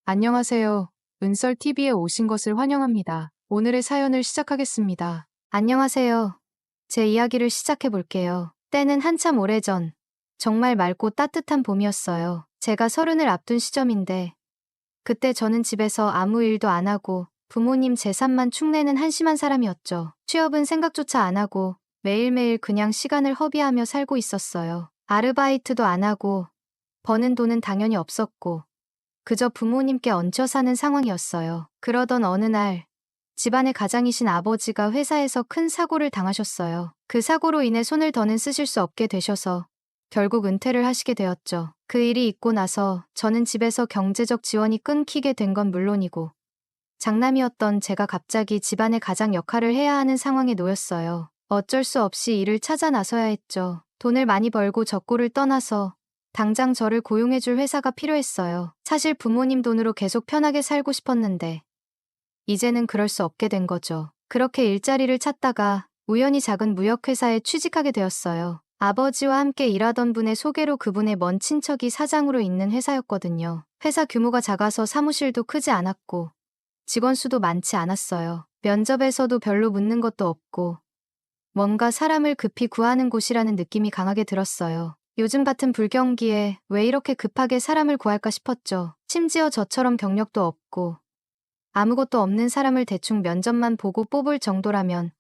안녕하세요. 은설TV에 오신 것을 환영합니다. 오늘의 사연을 시작하겠습니다. 안녕하세요. 제 이야기를 시작해 볼게요. 때는 한참 오래전, 정말 맑고 따뜻한 봄이었어요. 제가 30을 앞둔 시점인데, 그때 저는 집에서 아무 일도 안 하고 부모님 재산만 축내는 한심한 사람이었죠. 취업은 생각조차 안 하고 매일매일 그냥 시간을 허비하며 살고 있었어요. 아르바이트도 안 하고 버는 돈은 당연히 없었고, 그저 부모님께 얹혀 사는 상황이었어요. 그러던 어느 날, 집안의 가장이신 아버지가 회사에서 큰 사고를 당하셨어요. 그 사고로 인해 손을 더는 쓰실 수 없게 되셔서 결국 은퇴를 하시게 되었죠. 그 일이 있고 나서 저는 집에서 경제적 지원이 끊기게 된 건 물론이고, 장남이었던 제가 갑자기 집안의 가장 역할을 해야 하는 상황에 놓였어요. 어쩔 수 없이 일을 찾아 나서야 했죠. 돈을 많이 벌고 적고를 떠나서 당장 저를 고용해줄 회사가 필요했어요. 사실 부모님 돈으로 계속 편하게 살고 싶었는데 이제는 그럴 수 없게 된 거죠. 그렇게 일자리를 찾다가 우연히 작은 무역회사에 취직하게 되었어요. 아버지와 함께 일하던 분의 소개로 그분의 먼 친척이 사장으로 있는 회사였거든요. 회사 규모가 작아서 사무실도 크지 않았고 직원 수도 많지 않았어요. 면접에서도 별로 묻는 것도 없고 뭔가 사람을 급히 구하는 곳이라는 느낌이 강하게 들었어요. 요즘 같은 불경기에 왜 이렇게 급하게 사람을 구할까 싶었죠. 심지어 저처럼 경력도 없고 아무것도 없는 사람을 대충 면접만 보고 뽑을 정도라면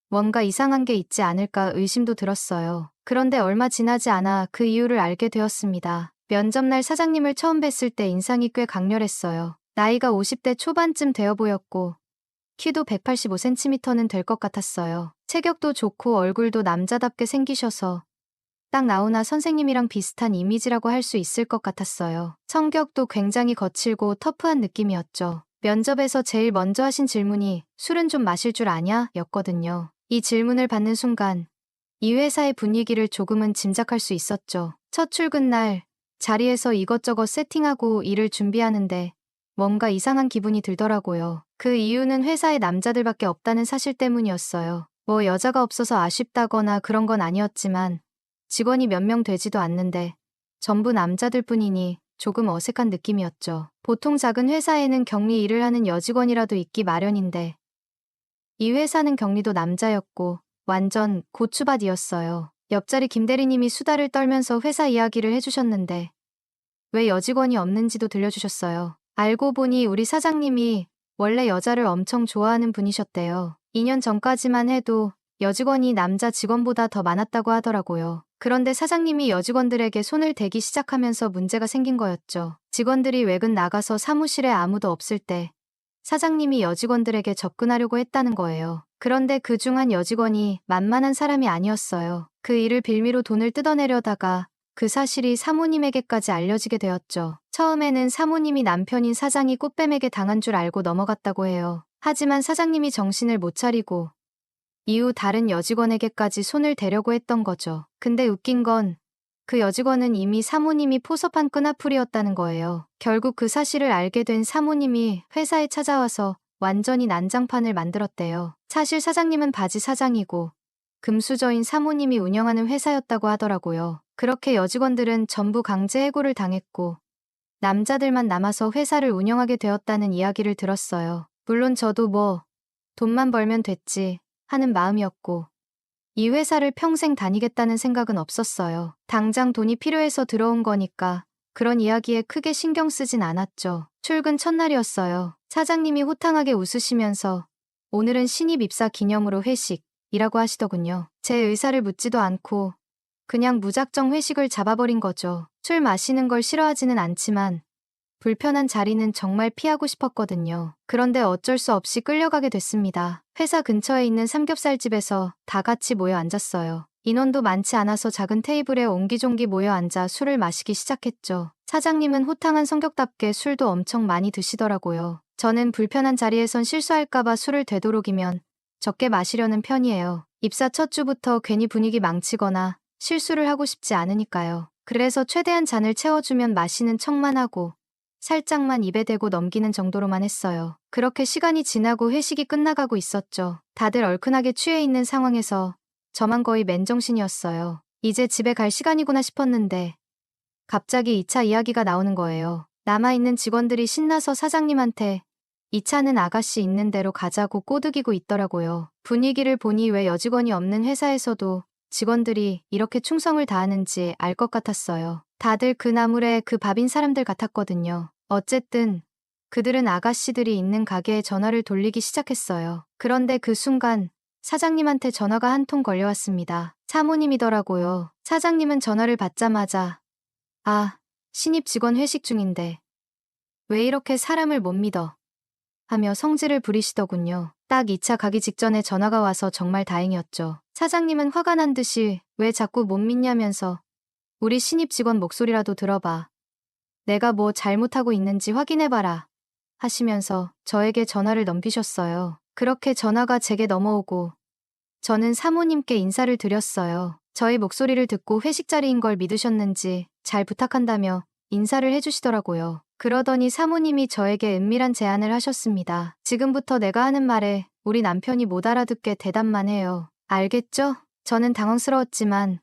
뭔가 이상한 게 있지 않을까 의심도 들었어요. 그런데 얼마 지나지 않아 그 이유를 알게 되었습니다. 면접날 사장님을 처음 뵀을 때 인상이 꽤 강렬했어요. 나이가 50대 초반쯤 되어 보였고 키도 185cm는 될 것 같았어요. 체격도 좋고 얼굴도 남자답게 생기셔서 딱 나훈아 선생님이랑 비슷한 이미지라고 할 수 있을 것 같았어요. 성격도 굉장히 거칠고 터프한 느낌이었죠. 면접에서 제일 먼저 하신 질문이 술은 좀 마실 줄 아냐? 였거든요. 이 질문을 받는 순간 이 회사의 분위기를 조금은 짐작할 수 있었죠. 첫 출근 날 자리에서 이것저것 세팅하고 일을 준비하는데 뭔가 이상한 기분이 들더라고요. 그 이유는 회사에 남자들밖에 없다는 사실 때문이었어요. 뭐 여자가 없어서 아쉽다거나 그런 건 아니었지만 직원이 몇 명 되지도 않는데 전부 남자들 뿐이니 조금 어색한 느낌이었죠. 보통 작은 회사에는 격리 일을 하는 여직원이라도 있기 마련인데 이 회사는 격리도 남자였고 완전 고추밭이었어요. 옆자리 김대리님이 수다를 떨면서 회사 이야기를 해주셨는데 왜 여직원이 없는지도 들려주셨어요. 알고 보니 우리 사장님이 원래 여자를 엄청 좋아하는 분이셨대요. 2년 전까지만 해도 여직원이 남자 직원보다 더 많았다고 하더라고요. 그런데 사장님이 여직원들에게 손을 대기 시작하면서 문제가 생긴 거였죠. 직원들이 외근 나가서 사무실에 아무도 없을 때 사장님이 여직원들에게 접근하려고 했다는 거예요. 그런데 그중 한 여직원이 만만한 사람이 아니었어요. 그 일을 빌미로 돈을 뜯어내려다가 그 사실이 사모님에게까지 알려지게 되었죠. 처음에는 사모님이 남편인 사장이 꽃뱀에게 당한 줄 알고 넘어갔다고 해요. 하지만 사장님이 정신을 못 차리고 이후 다른 여직원에게까지 손을 대려고 했던 거죠. 근데 웃긴 건 그 여직원은 이미 사모님이 포섭한 끈앞풀이었다는 거예요. 결국 그 사실을 알게 된 사모님이 회사에 찾아와서 완전히 난장판을 만들었대요. 사실 사장님은 바지 사장이고 금수저인 사모님이 운영하는 회사였다고 하더라고요. 그렇게 여직원들은 전부 강제 해고를 당했고 남자들만 남아서 회사를 운영하게 되었다는 이야기를 들었어요. 물론 저도 뭐 돈만 벌면 됐지 하는 마음이었고 이 회사를 평생 다니겠다는 생각은 없었어요. 당장 돈이 필요해서 들어온 거니까 그런 이야기에 크게 신경 쓰진 않았죠. 출근 첫날이었어요. 사장님이 호탕하게 웃으시면서 오늘은 신입 입사 기념으로 회식이라고 하시더군요. 제 의사를 묻지도 않고 그냥 무작정 회식을 잡아버린 거죠. 술 마시는 걸 싫어하지는 않지만 불편한 자리는 정말 피하고 싶었거든요. 그런데 어쩔 수 없이 끌려가게 됐습니다. 회사 근처에 있는 삼겹살집에서 다 같이 모여 앉았어요. 인원도 많지 않아서 작은 테이블에 옹기종기 모여 앉아 술을 마시기 시작했죠. 사장님은 호탕한 성격답게 술도 엄청 많이 드시더라고요. 저는 불편한 자리에선 실수할까봐 술을 되도록이면 적게 마시려는 편이에요. 입사 첫 주부터 괜히 분위기 망치거나 실수를 하고 싶지 않으니까요. 그래서 최대한 잔을 채워주면 마시는 척만 하고 살짝만 입에 대고 넘기는 정도로만 했어요. 그렇게 시간이 지나고 회식이 끝나가고 있었죠. 다들 얼큰하게 취해 있는 상황에서 저만 거의 맨정신이었어요. 이제 집에 갈 시간이구나 싶었는데 갑자기 2차 이야기가 나오는 거예요. 남아있는 직원들이 신나서 사장님한테 이 차는 아가씨 있는 대로 가자고 꼬드기고 있더라고요. 분위기를 보니 왜 여직원이 없는 회사에서도 직원들이 이렇게 충성을 다하는지 알 것 같았어요. 다들 그 나물에 그 밥인 사람들 같았거든요. 어쨌든 그들은 아가씨들이 있는 가게에 전화를 돌리기 시작했어요. 그런데 그 순간 사장님한테 전화가 한 통 걸려왔습니다. 사모님이더라고요. 사장님은 전화를 받자마자 아, 신입 직원 회식 중인데 왜 이렇게 사람을 못 믿어? 하며 성질을 부리시더군요. 딱 2차 가기 직전에 전화가 와서 정말 다행이었죠. 사장님은 화가 난 듯이 왜 자꾸 못 믿냐면서 우리 신입 직원 목소리라도 들어봐. 내가 뭐 잘못하고 있는지 확인해봐라. 하시면서 저에게 전화를 넘기셨어요. 그렇게 전화가 제게 넘어오고 저는 사모님께 인사를 드렸어요. 저희 목소리를 듣고 회식 자리인 걸 믿으셨는지 잘 부탁한다며 인사를 해주시더라고요. 그러더니 사모님이 저에게 은밀한 제안을 하셨습니다. 지금부터 내가 하는 말에 우리 남편이 못 알아듣게 대답만 해요. 알겠죠? 저는 당황스러웠지만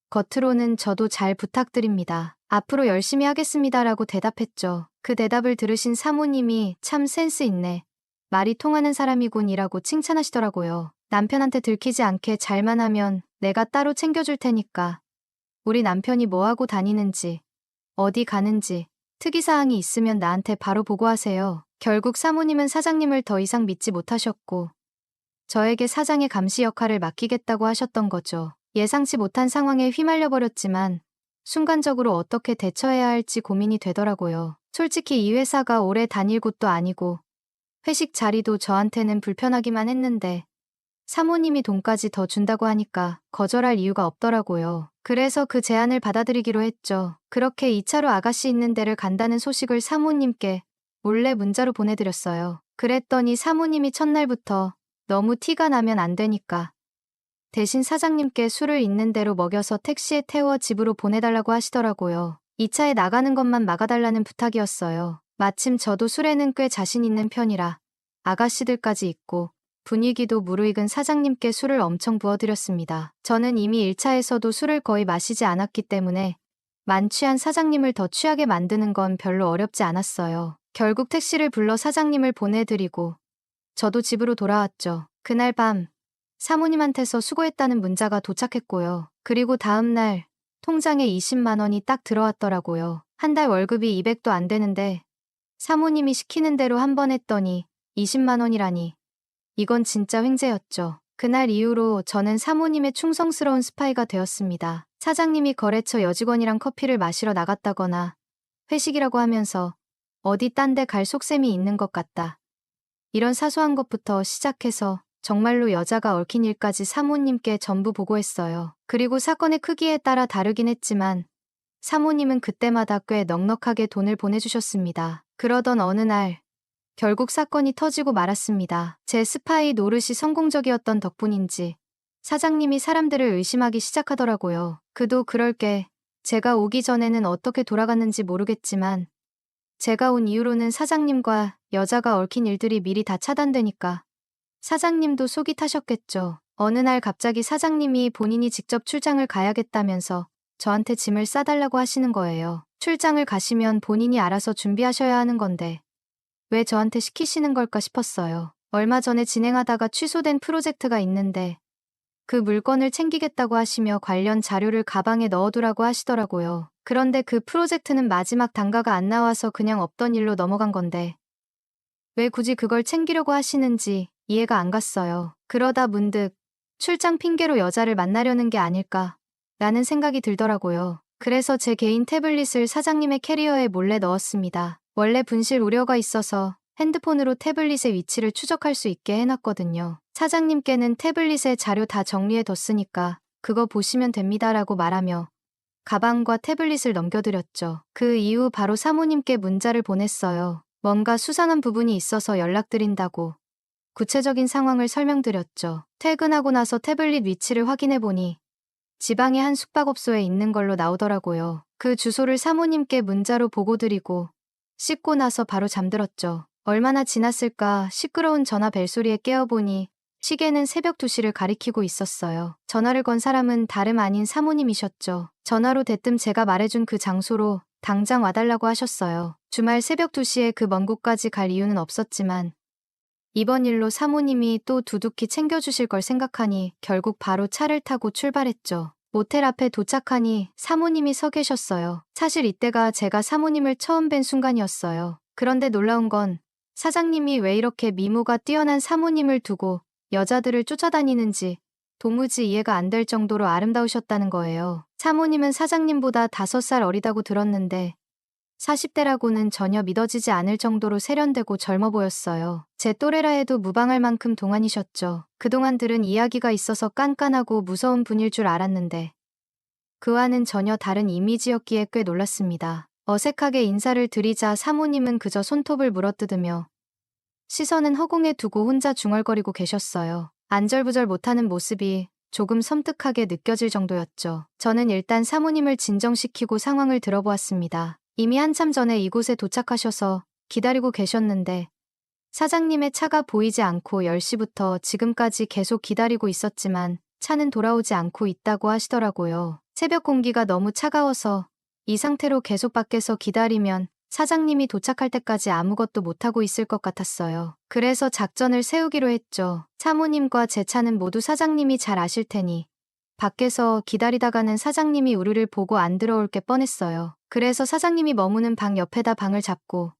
겉으로는 저도 잘 부탁드립니다. 앞으로 열심히 하겠습니다라고 대답했죠. 그 대답을 들으신 사모님이 참 센스 있네. 말이 통하는 사람이군이라고 칭찬하시더라고요. 남편한테 들키지 않게 잘만 하면 내가 따로 챙겨줄 테니까. 우리 남편이 뭐 하고 다니는지, 어디 가는지, 특이사항이 있으면 나한테 바로 보고하세요. 결국 사모님은 사장님을 더 이상 믿지 못하셨고 저에게 사장의 감시 역할을 맡기겠다고 하셨던 거죠. 예상치 못한 상황에 휘말려 버렸지만 순간적으로 어떻게 대처해야 할지 고민이 되더라고요. 솔직히 이 회사가 오래 다닐 곳도 아니고 회식 자리도 저한테는 불편하기만 했는데 사모님이 돈까지 더 준다고 하니까 거절할 이유가 없더라고요. 그래서 그 제안을 받아들이기로 했죠. 그렇게 2차로 아가씨 있는 데를 간다는 소식을 사모님께 몰래 문자로 보내드렸어요. 그랬더니 사모님이 첫날부터 너무 티가 나면 안 되니까 대신 사장님께 술을 있는 대로 먹여서 택시에 태워 집으로 보내달라고 하시더라고요. 2차에 나가는 것만 막아달라는 부탁이었어요. 마침 저도 술에는 꽤 자신 있는 편이라 아가씨들까지 있고 분위기도 무르익은 사장님께 술을 엄청 부어드렸습니다. 저는 이미 1차에서도 술을 거의 마시지 않았기 때문에 만취한 사장님을 더 취하게 만드는 건 별로 어렵지 않았어요. 결국 택시를 불러 사장님을 보내드리고 저도 집으로 돌아왔죠. 그날 밤 사모님한테서 수고했다는 문자가 도착했고요. 그리고 다음날 통장에 20만 원이 딱 들어왔더라고요. 한 달 월급이 200도 안 되는데 사모님이 시키는 대로 한 번 했더니 20만 원이라니. 이건 진짜 횡재였죠. 그날 이후로 저는 사모님의 충성스러운 스파이가 되었습니다. 사장님이 거래처 여직원이랑 커피를 마시러 나갔다거나 회식이라고 하면서 어디 딴 데 갈 속셈이 있는 것 같다. 이런 사소한 것부터 시작해서 정말로 여자가 얽힌 일까지 사모님께 전부 보고했어요. 그리고 사건의 크기에 따라 다르긴 했지만 사모님은 그때마다 꽤 넉넉하게 돈을 보내주셨습니다. 그러던 어느 날 결국 사건이 터지고 말았습니다. 제 스파이 노릇이 성공적이었던 덕분인지 사장님이 사람들을 의심하기 시작하더라고요. 그도 그럴 게 제가 오기 전에는 어떻게 돌아갔는지 모르겠지만 제가 온 이후로는 사장님과 여자가 얽힌 일들이 미리 다 차단되니까 사장님도 속이 타셨겠죠. 어느 날 갑자기 사장님이 본인이 직접 출장을 가야겠다면서 저한테 짐을 싸달라고 하시는 거예요. 출장을 가시면 본인이 알아서 준비하셔야 하는 건데 왜 저한테 시키시는 걸까 싶었어요. 얼마 전에 진행하다가 취소된 프로젝트가 있는데 그 물건을 챙기겠다고 하시며 관련 자료를 가방에 넣어두라고 하시더라고요. 그런데 그 프로젝트는 마지막 단가가 안 나와서 그냥 없던 일로 넘어간 건데 왜 굳이 그걸 챙기려고 하시는지 이해가 안 갔어요. 그러다 문득 출장 핑계로 여자를 만나려는 게 아닐까 라는 생각이 들더라고요. 그래서 제 개인 태블릿을 사장님의 캐리어에 몰래 넣었습니다. 원래 분실 우려가 있어서 핸드폰으로 태블릿의 위치를 추적할 수 있게 해놨거든요. 사장님께는 태블릿에 자료 다 정리해뒀으니까 그거 보시면 됩니다라고 말하며 가방과 태블릿을 넘겨드렸죠. 그 이후 바로 사모님께 문자를 보냈어요. 뭔가 수상한 부분이 있어서 연락드린다고 구체적인 상황을 설명드렸죠. 퇴근하고 나서 태블릿 위치를 확인해보니 지방의 한 숙박업소에 있는 걸로 나오더라고요. 그 주소를 사모님께 문자로 보고드리고 씻고 나서 바로 잠들었죠. 얼마나 지났을까 시끄러운 전화 벨소리에 깨어보니 시계는 새벽 2시를 가리키고 있었어요. 전화를 건 사람은 다름 아닌 사모님이셨죠. 전화로 대뜸 제가 말해준 그 장소로 당장 와달라고 하셨어요. 주말 새벽 2시에 그 먼 곳까지 갈 이유는 없었지만 이번 일로 사모님이 또 두둑히 챙겨주실 걸 생각하니 결국 바로 차를 타고 출발했죠. 모텔 앞에 도착하니 사모님이 서 계셨어요. 사실 이때가 제가 사모님을 처음 뵌 순간이었어요. 그런데 놀라운 건 사장님이 왜 이렇게 미모가 뛰어난 사모님을 두고 여자들을 쫓아다니는지 도무지 이해가 안 될 정도로 아름다우셨다는 거예요. 사모님은 사장님보다 5살 어리다고 들었는데 40대라고는 전혀 믿어지지 않을 정도로 세련되고 젊어 보였어요. 제 또래라 해도 무방할 만큼 동안이셨죠. 그동안 들은 이야기가 있어서 깐깐하고 무서운 분일 줄 알았는데 그와는 전혀 다른 이미지였기에 꽤 놀랐습니다. 어색하게 인사를 드리자 사모님은 그저 손톱을 물어뜯으며 시선은 허공에 두고 혼자 중얼거리고 계셨어요. 안절부절 못하는 모습이 조금 섬뜩하게 느껴질 정도였죠. 저는 일단 사모님을 진정시키고 상황을 들어보았습니다. 이미 한참 전에 이곳에 도착하셔서 기다리고 계셨는데 사장님의 차가 보이지 않고 10시부터 지금까지 계속 기다리고 있었지만 차는 돌아오지 않고 있다고 하시더라고요. 새벽 공기가 너무 차가워서 이 상태로 계속 밖에서 기다리면 사장님이 도착할 때까지 아무것도 못하고 있을 것 같았어요. 그래서 작전을 세우기로 했죠. 사모님과 제 차는 모두 사장님이 잘 아실 테니 밖에서 기다리다가는 사장님이 우리를 보고 안 들어올 게 뻔했어요. 그래서 사장님이 머무는 방 옆에다 방을 잡고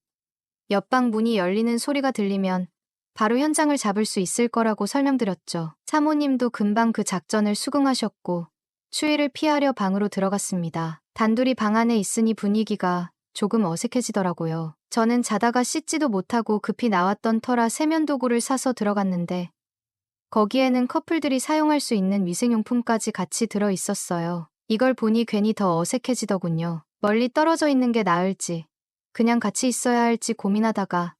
옆방 문이 열리는 소리가 들리면 바로 현장을 잡을 수 있을 거라고 설명드렸죠. 사모님도 금방 그 작전을 수긍하셨고 추위를 피하려 방으로 들어갔습니다. 단둘이 방 안에 있으니 분위기가 조금 어색해지더라고요. 저는 자다가 씻지도 못하고 급히 나왔던 터라 세면도구를 사서 들어갔는데 거기에는 커플들이 사용할 수 있는 위생용품까지 같이 들어 있었어요. 이걸 보니 괜히 더 어색해지더군요. 멀리 떨어져 있는 게 나을지 그냥 같이 있어야 할지 고민하다가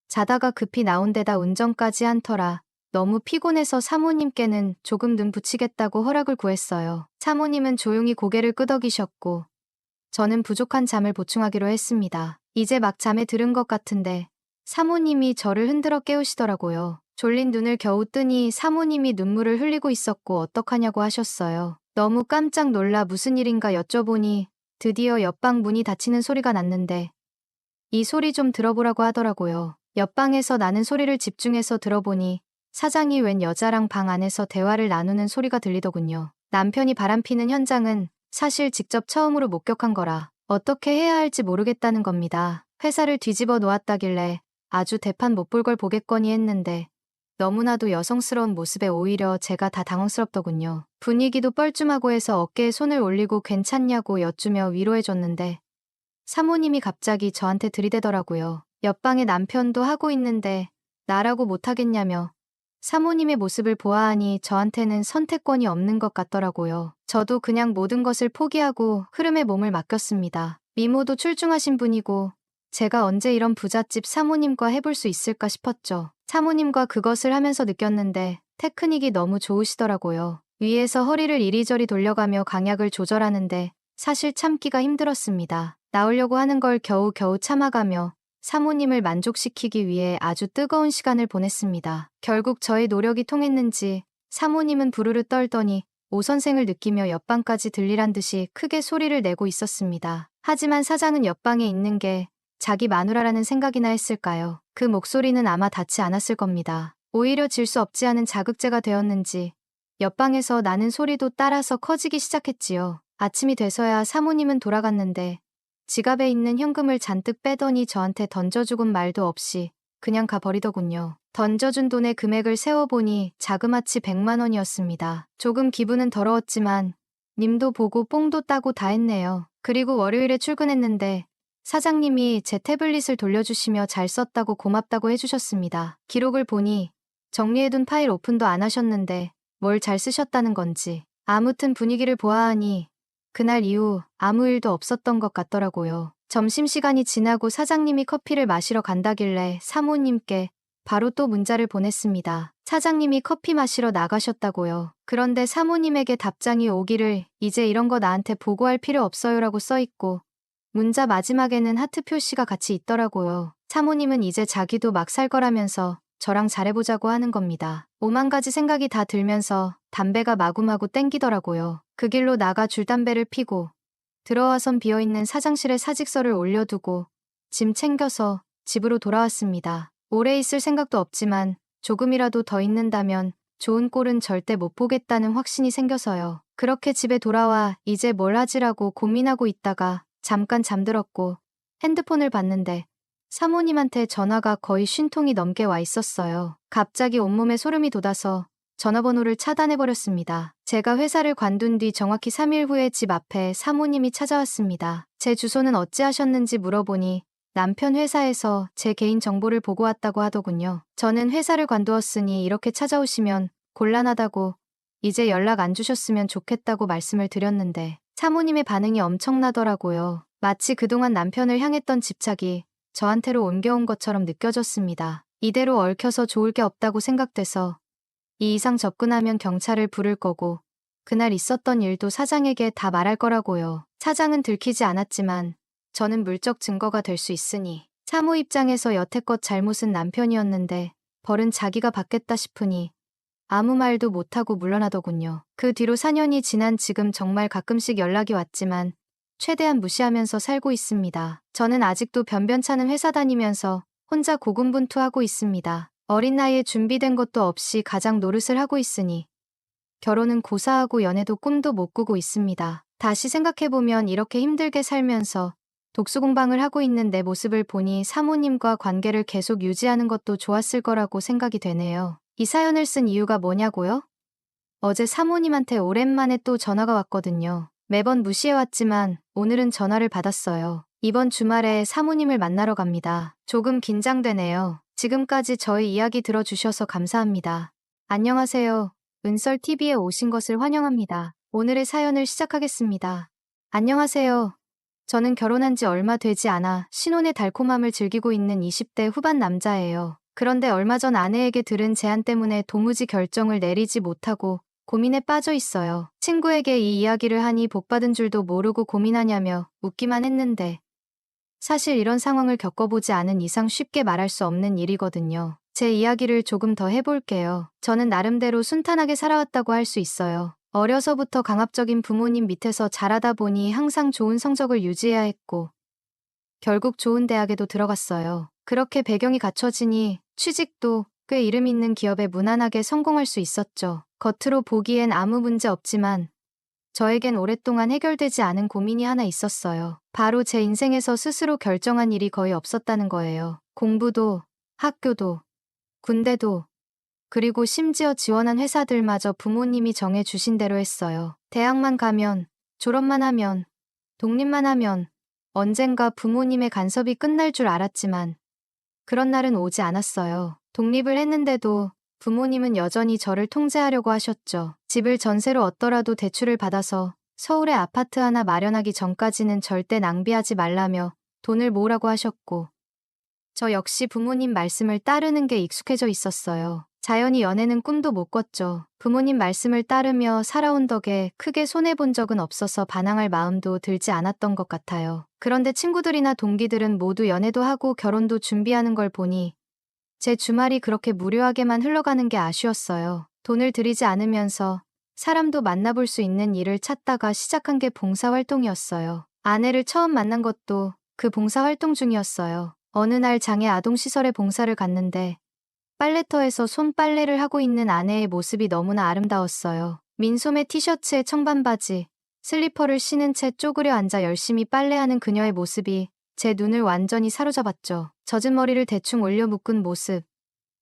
자다가 급히 나온 데다 운전까지 한 터라 너무 피곤해서 사모님께는 조금 눈 붙이겠다고 허락을 구했어요. 사모님은 조용히 고개를 끄덕이셨고 저는 부족한 잠을 보충하기로 했습니다. 이제 막 잠에 들은 것 같은데 사모님이 저를 흔들어 깨우시더라고요. 졸린 눈을 겨우 뜨니 사모님이 눈물을 흘리고 있었고 어떡하냐고 하셨어요. 너무 깜짝 놀라 무슨 일인가 여쭤보니 드디어 옆방 문이 닫히는 소리가 났는데 이 소리 좀 들어보라고 하더라고요. 옆방에서 나는 소리를 집중해서 들어보니 사장이 웬 여자랑 방 안에서 대화를 나누는 소리가 들리더군요. 남편이 바람피는 현장은 사실 직접 처음으로 목격한 거라 어떻게 해야 할지 모르겠다는 겁니다. 회사를 뒤집어 놓았다길래 아주 대판 못 볼 걸 보겠거니 했는데 너무나도 여성스러운 모습에 오히려 제가 다 당황스럽더군요. 분위기도 뻘쭘하고 해서 어깨에 손을 올리고 괜찮냐고 여쭈며 위로해줬는데 사모님이 갑자기 저한테 들이대더라고요. 옆방에 남편도 하고 있는데 나라고 못하겠냐며 사모님의 모습을 보아하니 저한테는 선택권이 없는 것 같더라고요. 저도 그냥 모든 것을 포기하고 흐름에 몸을 맡겼습니다. 미모도 출중하신 분이고 제가 언제 이런 부잣집 사모님과 해볼 수 있을까 싶었죠. 사모님과 그것을 하면서 느꼈는데 테크닉이 너무 좋으시더라고요. 위에서 허리를 이리저리 돌려가며 강약을 조절하는데 사실 참기가 힘들었습니다. 나오려고 하는 걸 겨우겨우 참아가며 사모님을 만족시키기 위해 아주 뜨거운 시간을 보냈습니다. 결국 저의 노력이 통했는지 사모님은 부르르 떨더니 오선생을 느끼며 옆방까지 들리란 듯이 크게 소리를 내고 있었습니다. 하지만 사장은 옆방에 있는 게 자기 마누라라는 생각이나 했을까요? 그 목소리는 아마 닿지 않았을 겁니다. 오히려 질 수 없지 않은 자극제가 되었는지 옆방에서 나는 소리도 따라서 커지기 시작했지요. 아침이 돼서야 사모님은 돌아갔는데 지갑에 있는 현금을 잔뜩 빼더니 저한테 던져주곤 말도 없이 그냥 가버리더군요. 던져준 돈의 금액을 세어보니 자그마치 100만 원이었습니다. 조금 기분은 더러웠지만 님도 보고 뽕도 따고 다 했네요. 그리고 월요일에 출근했는데 사장님이 제 태블릿을 돌려주시며 잘 썼다고 고맙다고 해주셨습니다. 기록을 보니 정리해둔 파일 오픈도 안 하셨는데 뭘 잘 쓰셨다는 건지. 아무튼 분위기를 보아하니 그날 이후 아무 일도 없었던 것 같더라고요. 점심시간이 지나고 사장님이 커피를 마시러 간다길래 사모님께 바로 또 문자를 보냈습니다. 사장님이 커피 마시러 나가셨다고요. 그런데 사모님에게 답장이 오기를 이제 이런 거 나한테 보고할 필요 없어요라고 써있고 문자 마지막에는 하트 표시가 같이 있더라고요. 사모님은 이제 자기도 막 살 거라면서 저랑 잘해보자고 하는 겁니다. 5만 가지 생각이 다 들면서 담배가 마구마구 땡기더라고요. 그 길로 나가 줄담배를 피고 들어와선 비어있는 사장실에 사직서를 올려두고 짐 챙겨서 집으로 돌아왔습니다. 오래 있을 생각도 없지만 조금이라도 더 있는다면 좋은 꼴은 절대 못 보겠다는 확신이 생겨서요. 그렇게 집에 돌아와 이제 뭘 하지라고 고민하고 있다가 잠깐 잠들었고 핸드폰을 봤는데 사모님한테 전화가 거의 50통이 넘게 와 있었어요. 갑자기 온몸에 소름이 돋아서 전화번호를 차단해버렸습니다. 제가 회사를 관둔 뒤 정확히 3일 후에 집 앞에 사모님이 찾아왔습니다. 제 주소는 어찌하셨는지 물어보니 남편 회사에서 제 개인 정보를 보고 왔다고 하더군요. 저는 회사를 관두었으니 이렇게 찾아오시면 곤란하다고 이제 연락 안 주셨으면 좋겠다고 말씀을 드렸는데 사모님의 반응이 엄청나더라고요. 마치 그동안 남편을 향했던 집착이 저한테로 옮겨온 것처럼 느껴졌습니다. 이대로 얽혀서 좋을 게 없다고 생각돼서 이 이상 접근하면 경찰을 부를 거고 그날 있었던 일도 사장에게 다 말할 거라고요. 사장은 들키지 않았지만 저는 물적 증거가 될 수 있으니 사모 입장에서 여태껏 잘못은 남편이었는데 벌은 자기가 받겠다 싶으니 아무 말도 못하고 물러나더군요. 그 뒤로 4년이 지난 지금 정말 가끔씩 연락이 왔지만 최대한 무시하면서 살고 있습니다. 저는 아직도 변변찮은 회사 다니면서 혼자 고군분투하고 있습니다. 어린 나이에 준비된 것도 없이 가장 노릇을 하고 있으니 결혼은 고사하고 연애도 꿈도 못 꾸고 있습니다. 다시 생각해보면 이렇게 힘들게 살면서 독수공방을 하고 있는 내 모습을 보니 사모님과 관계를 계속 유지하는 것도 좋았을 거라고 생각이 되네요. 이 사연을 쓴 이유가 뭐냐고요? 어제 사모님한테 오랜만에 또 전화가 왔거든요. 매번 무시해왔지만 오늘은 전화를 받았어요. 이번 주말에 사모님을 만나러 갑니다. 조금 긴장되네요. 지금까지 저희 이야기 들어주셔서 감사합니다. 안녕하세요. 은설TV에 오신 것을 환영합니다. 오늘의 사연을 시작하겠습니다. 안녕하세요. 저는 결혼한 지 얼마 되지 않아 신혼의 달콤함을 즐기고 있는 20대 후반 남자예요. 그런데 얼마 전 아내에게 들은 제안 때문에 도무지 결정을 내리지 못하고 고민에 빠져 있어요. 친구에게 이 이야기를 하니 복받은 줄도 모르고 고민하냐며 웃기만 했는데 사실 이런 상황을 겪어보지 않은 이상 쉽게 말할 수 없는 일이거든요. 제 이야기를 조금 더 해볼게요. 저는 나름대로 순탄하게 살아왔다고 할 수 있어요. 어려서부터 강압적인 부모님 밑에서 자라다 보니 항상 좋은 성적을 유지해야 했고 결국 좋은 대학에도 들어갔어요. 그렇게 배경이 갖춰지니 취직도 꽤 이름 있는 기업에 무난하게 성공할 수 있었죠. 겉으로 보기엔 아무 문제 없지만 저에겐 오랫동안 해결되지 않은 고민이 하나 있었어요. 바로 제 인생에서 스스로 결정한 일이 거의 없었다는 거예요. 공부도, 학교도, 군대도, 그리고 심지어 지원한 회사들마저 부모님이 정해주신 대로 했어요. 대학만 가면, 졸업만 하면, 독립만 하면 언젠가 부모님의 간섭이 끝날 줄 알았지만 그런 날은 오지 않았어요. 독립을 했는데도 부모님은 여전히 저를 통제하려고 하셨죠. 집을 전세로 얻더라도 대출을 받아서 서울에 아파트 하나 마련하기 전까지는 절대 낭비하지 말라며 돈을 모으라고 하셨고 저 역시 부모님 말씀을 따르는 게 익숙해져 있었어요. 자연히 연애는 꿈도 못 꿨죠. 부모님 말씀을 따르며 살아온 덕에 크게 손해본 적은 없어서 반항할 마음도 들지 않았던 것 같아요. 그런데 친구들이나 동기들은 모두 연애도 하고 결혼도 준비하는 걸 보니 제 주말이 그렇게 무료하게만 흘러가는 게 아쉬웠어요. 돈을 들이지 않으면서 사람도 만나볼 수 있는 일을 찾다가 시작한 게 봉사활동이었어요. 아내를 처음 만난 것도 그 봉사활동 중이었어요. 어느 날 장애 아동시설에 봉사를 갔는데 빨래터에서 손빨래를 하고 있는 아내의 모습이 너무나 아름다웠어요. 민소매 티셔츠에 청반바지, 슬리퍼를 신은 채 쪼그려 앉아 열심히 빨래하는 그녀의 모습이 제 눈을 완전히 사로잡았죠. 젖은 머리를 대충 올려 묶은 모습,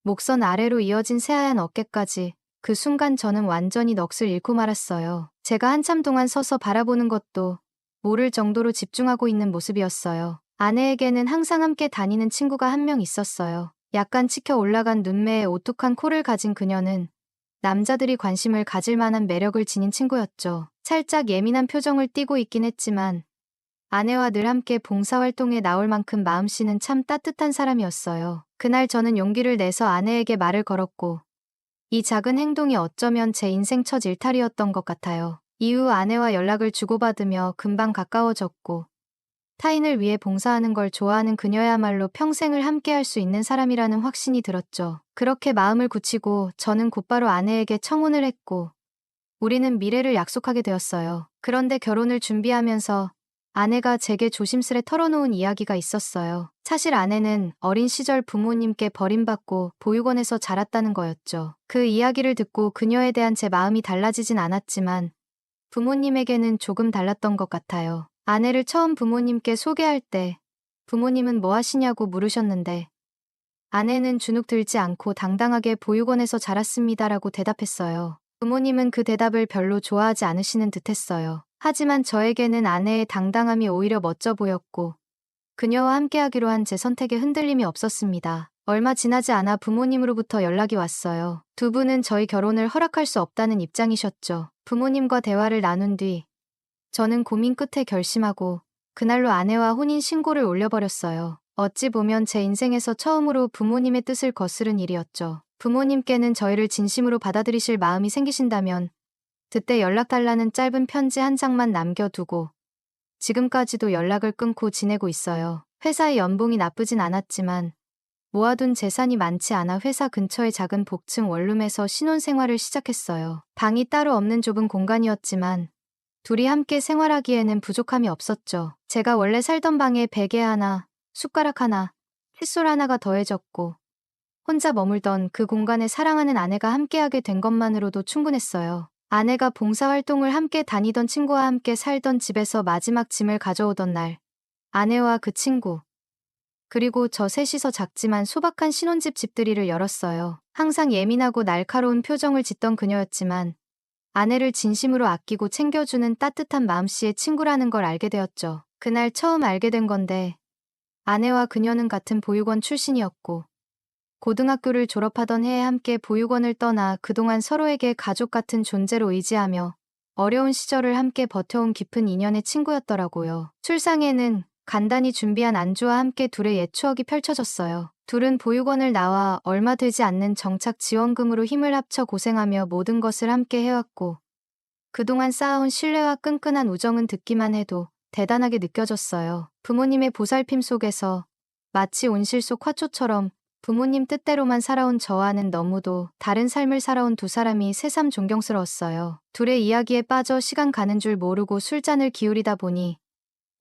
목선 아래로 이어진 새하얀 어깨까지 그 순간 저는 완전히 넋을 잃고 말았어요. 제가 한참 동안 서서 바라보는 것도 모를 정도로 집중하고 있는 모습이었어요. 아내에게는 항상 함께 다니는 친구가 한 명 있었어요. 약간 치켜 올라간 눈매에 오뚝한 코를 가진 그녀는 남자들이 관심을 가질 만한 매력을 지닌 친구였죠. 살짝 예민한 표정을 띠고 있긴 했지만 아내와 늘 함께 봉사활동에 나올 만큼 마음씨는 참 따뜻한 사람이었어요. 그날 저는 용기를 내서 아내에게 말을 걸었고 이 작은 행동이 어쩌면 제 인생 첫 일탈이었던 것 같아요. 이후 아내와 연락을 주고받으며 금방 가까워졌고 타인을 위해 봉사하는 걸 좋아하는 그녀야말로 평생을 함께할 수 있는 사람이라는 확신이 들었죠. 그렇게 마음을 굳히고 저는 곧바로 아내에게 청혼을 했고 우리는 미래를 약속하게 되었어요. 그런데 결혼을 준비하면서 아내가 제게 조심스레 털어놓은 이야기가 있었어요. 사실 아내는 어린 시절 부모님께 버림받고 보육원에서 자랐다는 거였죠. 그 이야기를 듣고 그녀에 대한 제 마음이 달라지진 않았지만 부모님에게는 조금 달랐던 것 같아요. 아내를 처음 부모님께 소개할 때 부모님은 뭐 하시냐고 물으셨는데 아내는 주눅 들지 않고 당당하게 보육원에서 자랐습니다라고 대답했어요. 부모님은 그 대답을 별로 좋아하지 않으시는 듯 했어요. 하지만 저에게는 아내의 당당함이 오히려 멋져 보였고 그녀와 함께하기로 한 제 선택에 흔들림이 없었습니다. 얼마 지나지 않아 부모님으로부터 연락이 왔어요. 두 분은 저희 결혼을 허락할 수 없다는 입장이셨죠. 부모님과 대화를 나눈 뒤 저는 고민 끝에 결심하고 그날로 아내와 혼인 신고를 올려버렸어요. 어찌 보면 제 인생에서 처음으로 부모님의 뜻을 거스른 일이었죠. 부모님께는 저희를 진심으로 받아들이실 마음이 생기신다면 그때 연락달라는 짧은 편지 한 장만 남겨두고 지금까지도 연락을 끊고 지내고 있어요. 회사의 연봉이 나쁘진 않았지만 모아둔 재산이 많지 않아 회사 근처의 작은 복층 원룸에서 신혼생활을 시작했어요. 방이 따로 없는 좁은 공간이었지만 둘이 함께 생활하기에는 부족함이 없었죠. 제가 원래 살던 방에 베개 하나, 숟가락 하나, 칫솔 하나가 더해졌고 혼자 머물던 그 공간에 사랑하는 아내가 함께하게 된 것만으로도 충분했어요. 아내가 봉사활동을 함께 다니던 친구와 함께 살던 집에서 마지막 짐을 가져오던 날, 아내와 그 친구, 그리고 저 셋이서 작지만 소박한 신혼집 집들이를 열었어요. 항상 예민하고 날카로운 표정을 짓던 그녀였지만 아내를 진심으로 아끼고 챙겨주는 따뜻한 마음씨의 친구라는 걸 알게 되었죠. 그날 처음 알게 된 건데 아내와 그녀는 같은 보육원 출신이었고 고등학교를 졸업하던 해에 함께 보육원을 떠나 그동안 서로에게 가족 같은 존재로 의지하며 어려운 시절을 함께 버텨온 깊은 인연의 친구였더라고요. 출상에는 간단히 준비한 안주와 함께 둘의 옛 추억이 펼쳐졌어요. 둘은 보육원을 나와 얼마 되지 않는 정착 지원금으로 힘을 합쳐 고생하며 모든 것을 함께 해왔고 그동안 쌓아온 신뢰와 끈끈한 우정은 듣기만 해도 대단하게 느껴졌어요. 부모님의 보살핌 속에서 마치 온실 속 화초처럼 부모님 뜻대로만 살아온 저와는 너무도 다른 삶을 살아온 두 사람이 새삼 존경스러웠어요. 둘의 이야기에 빠져 시간 가는 줄 모르고 술잔을 기울이다 보니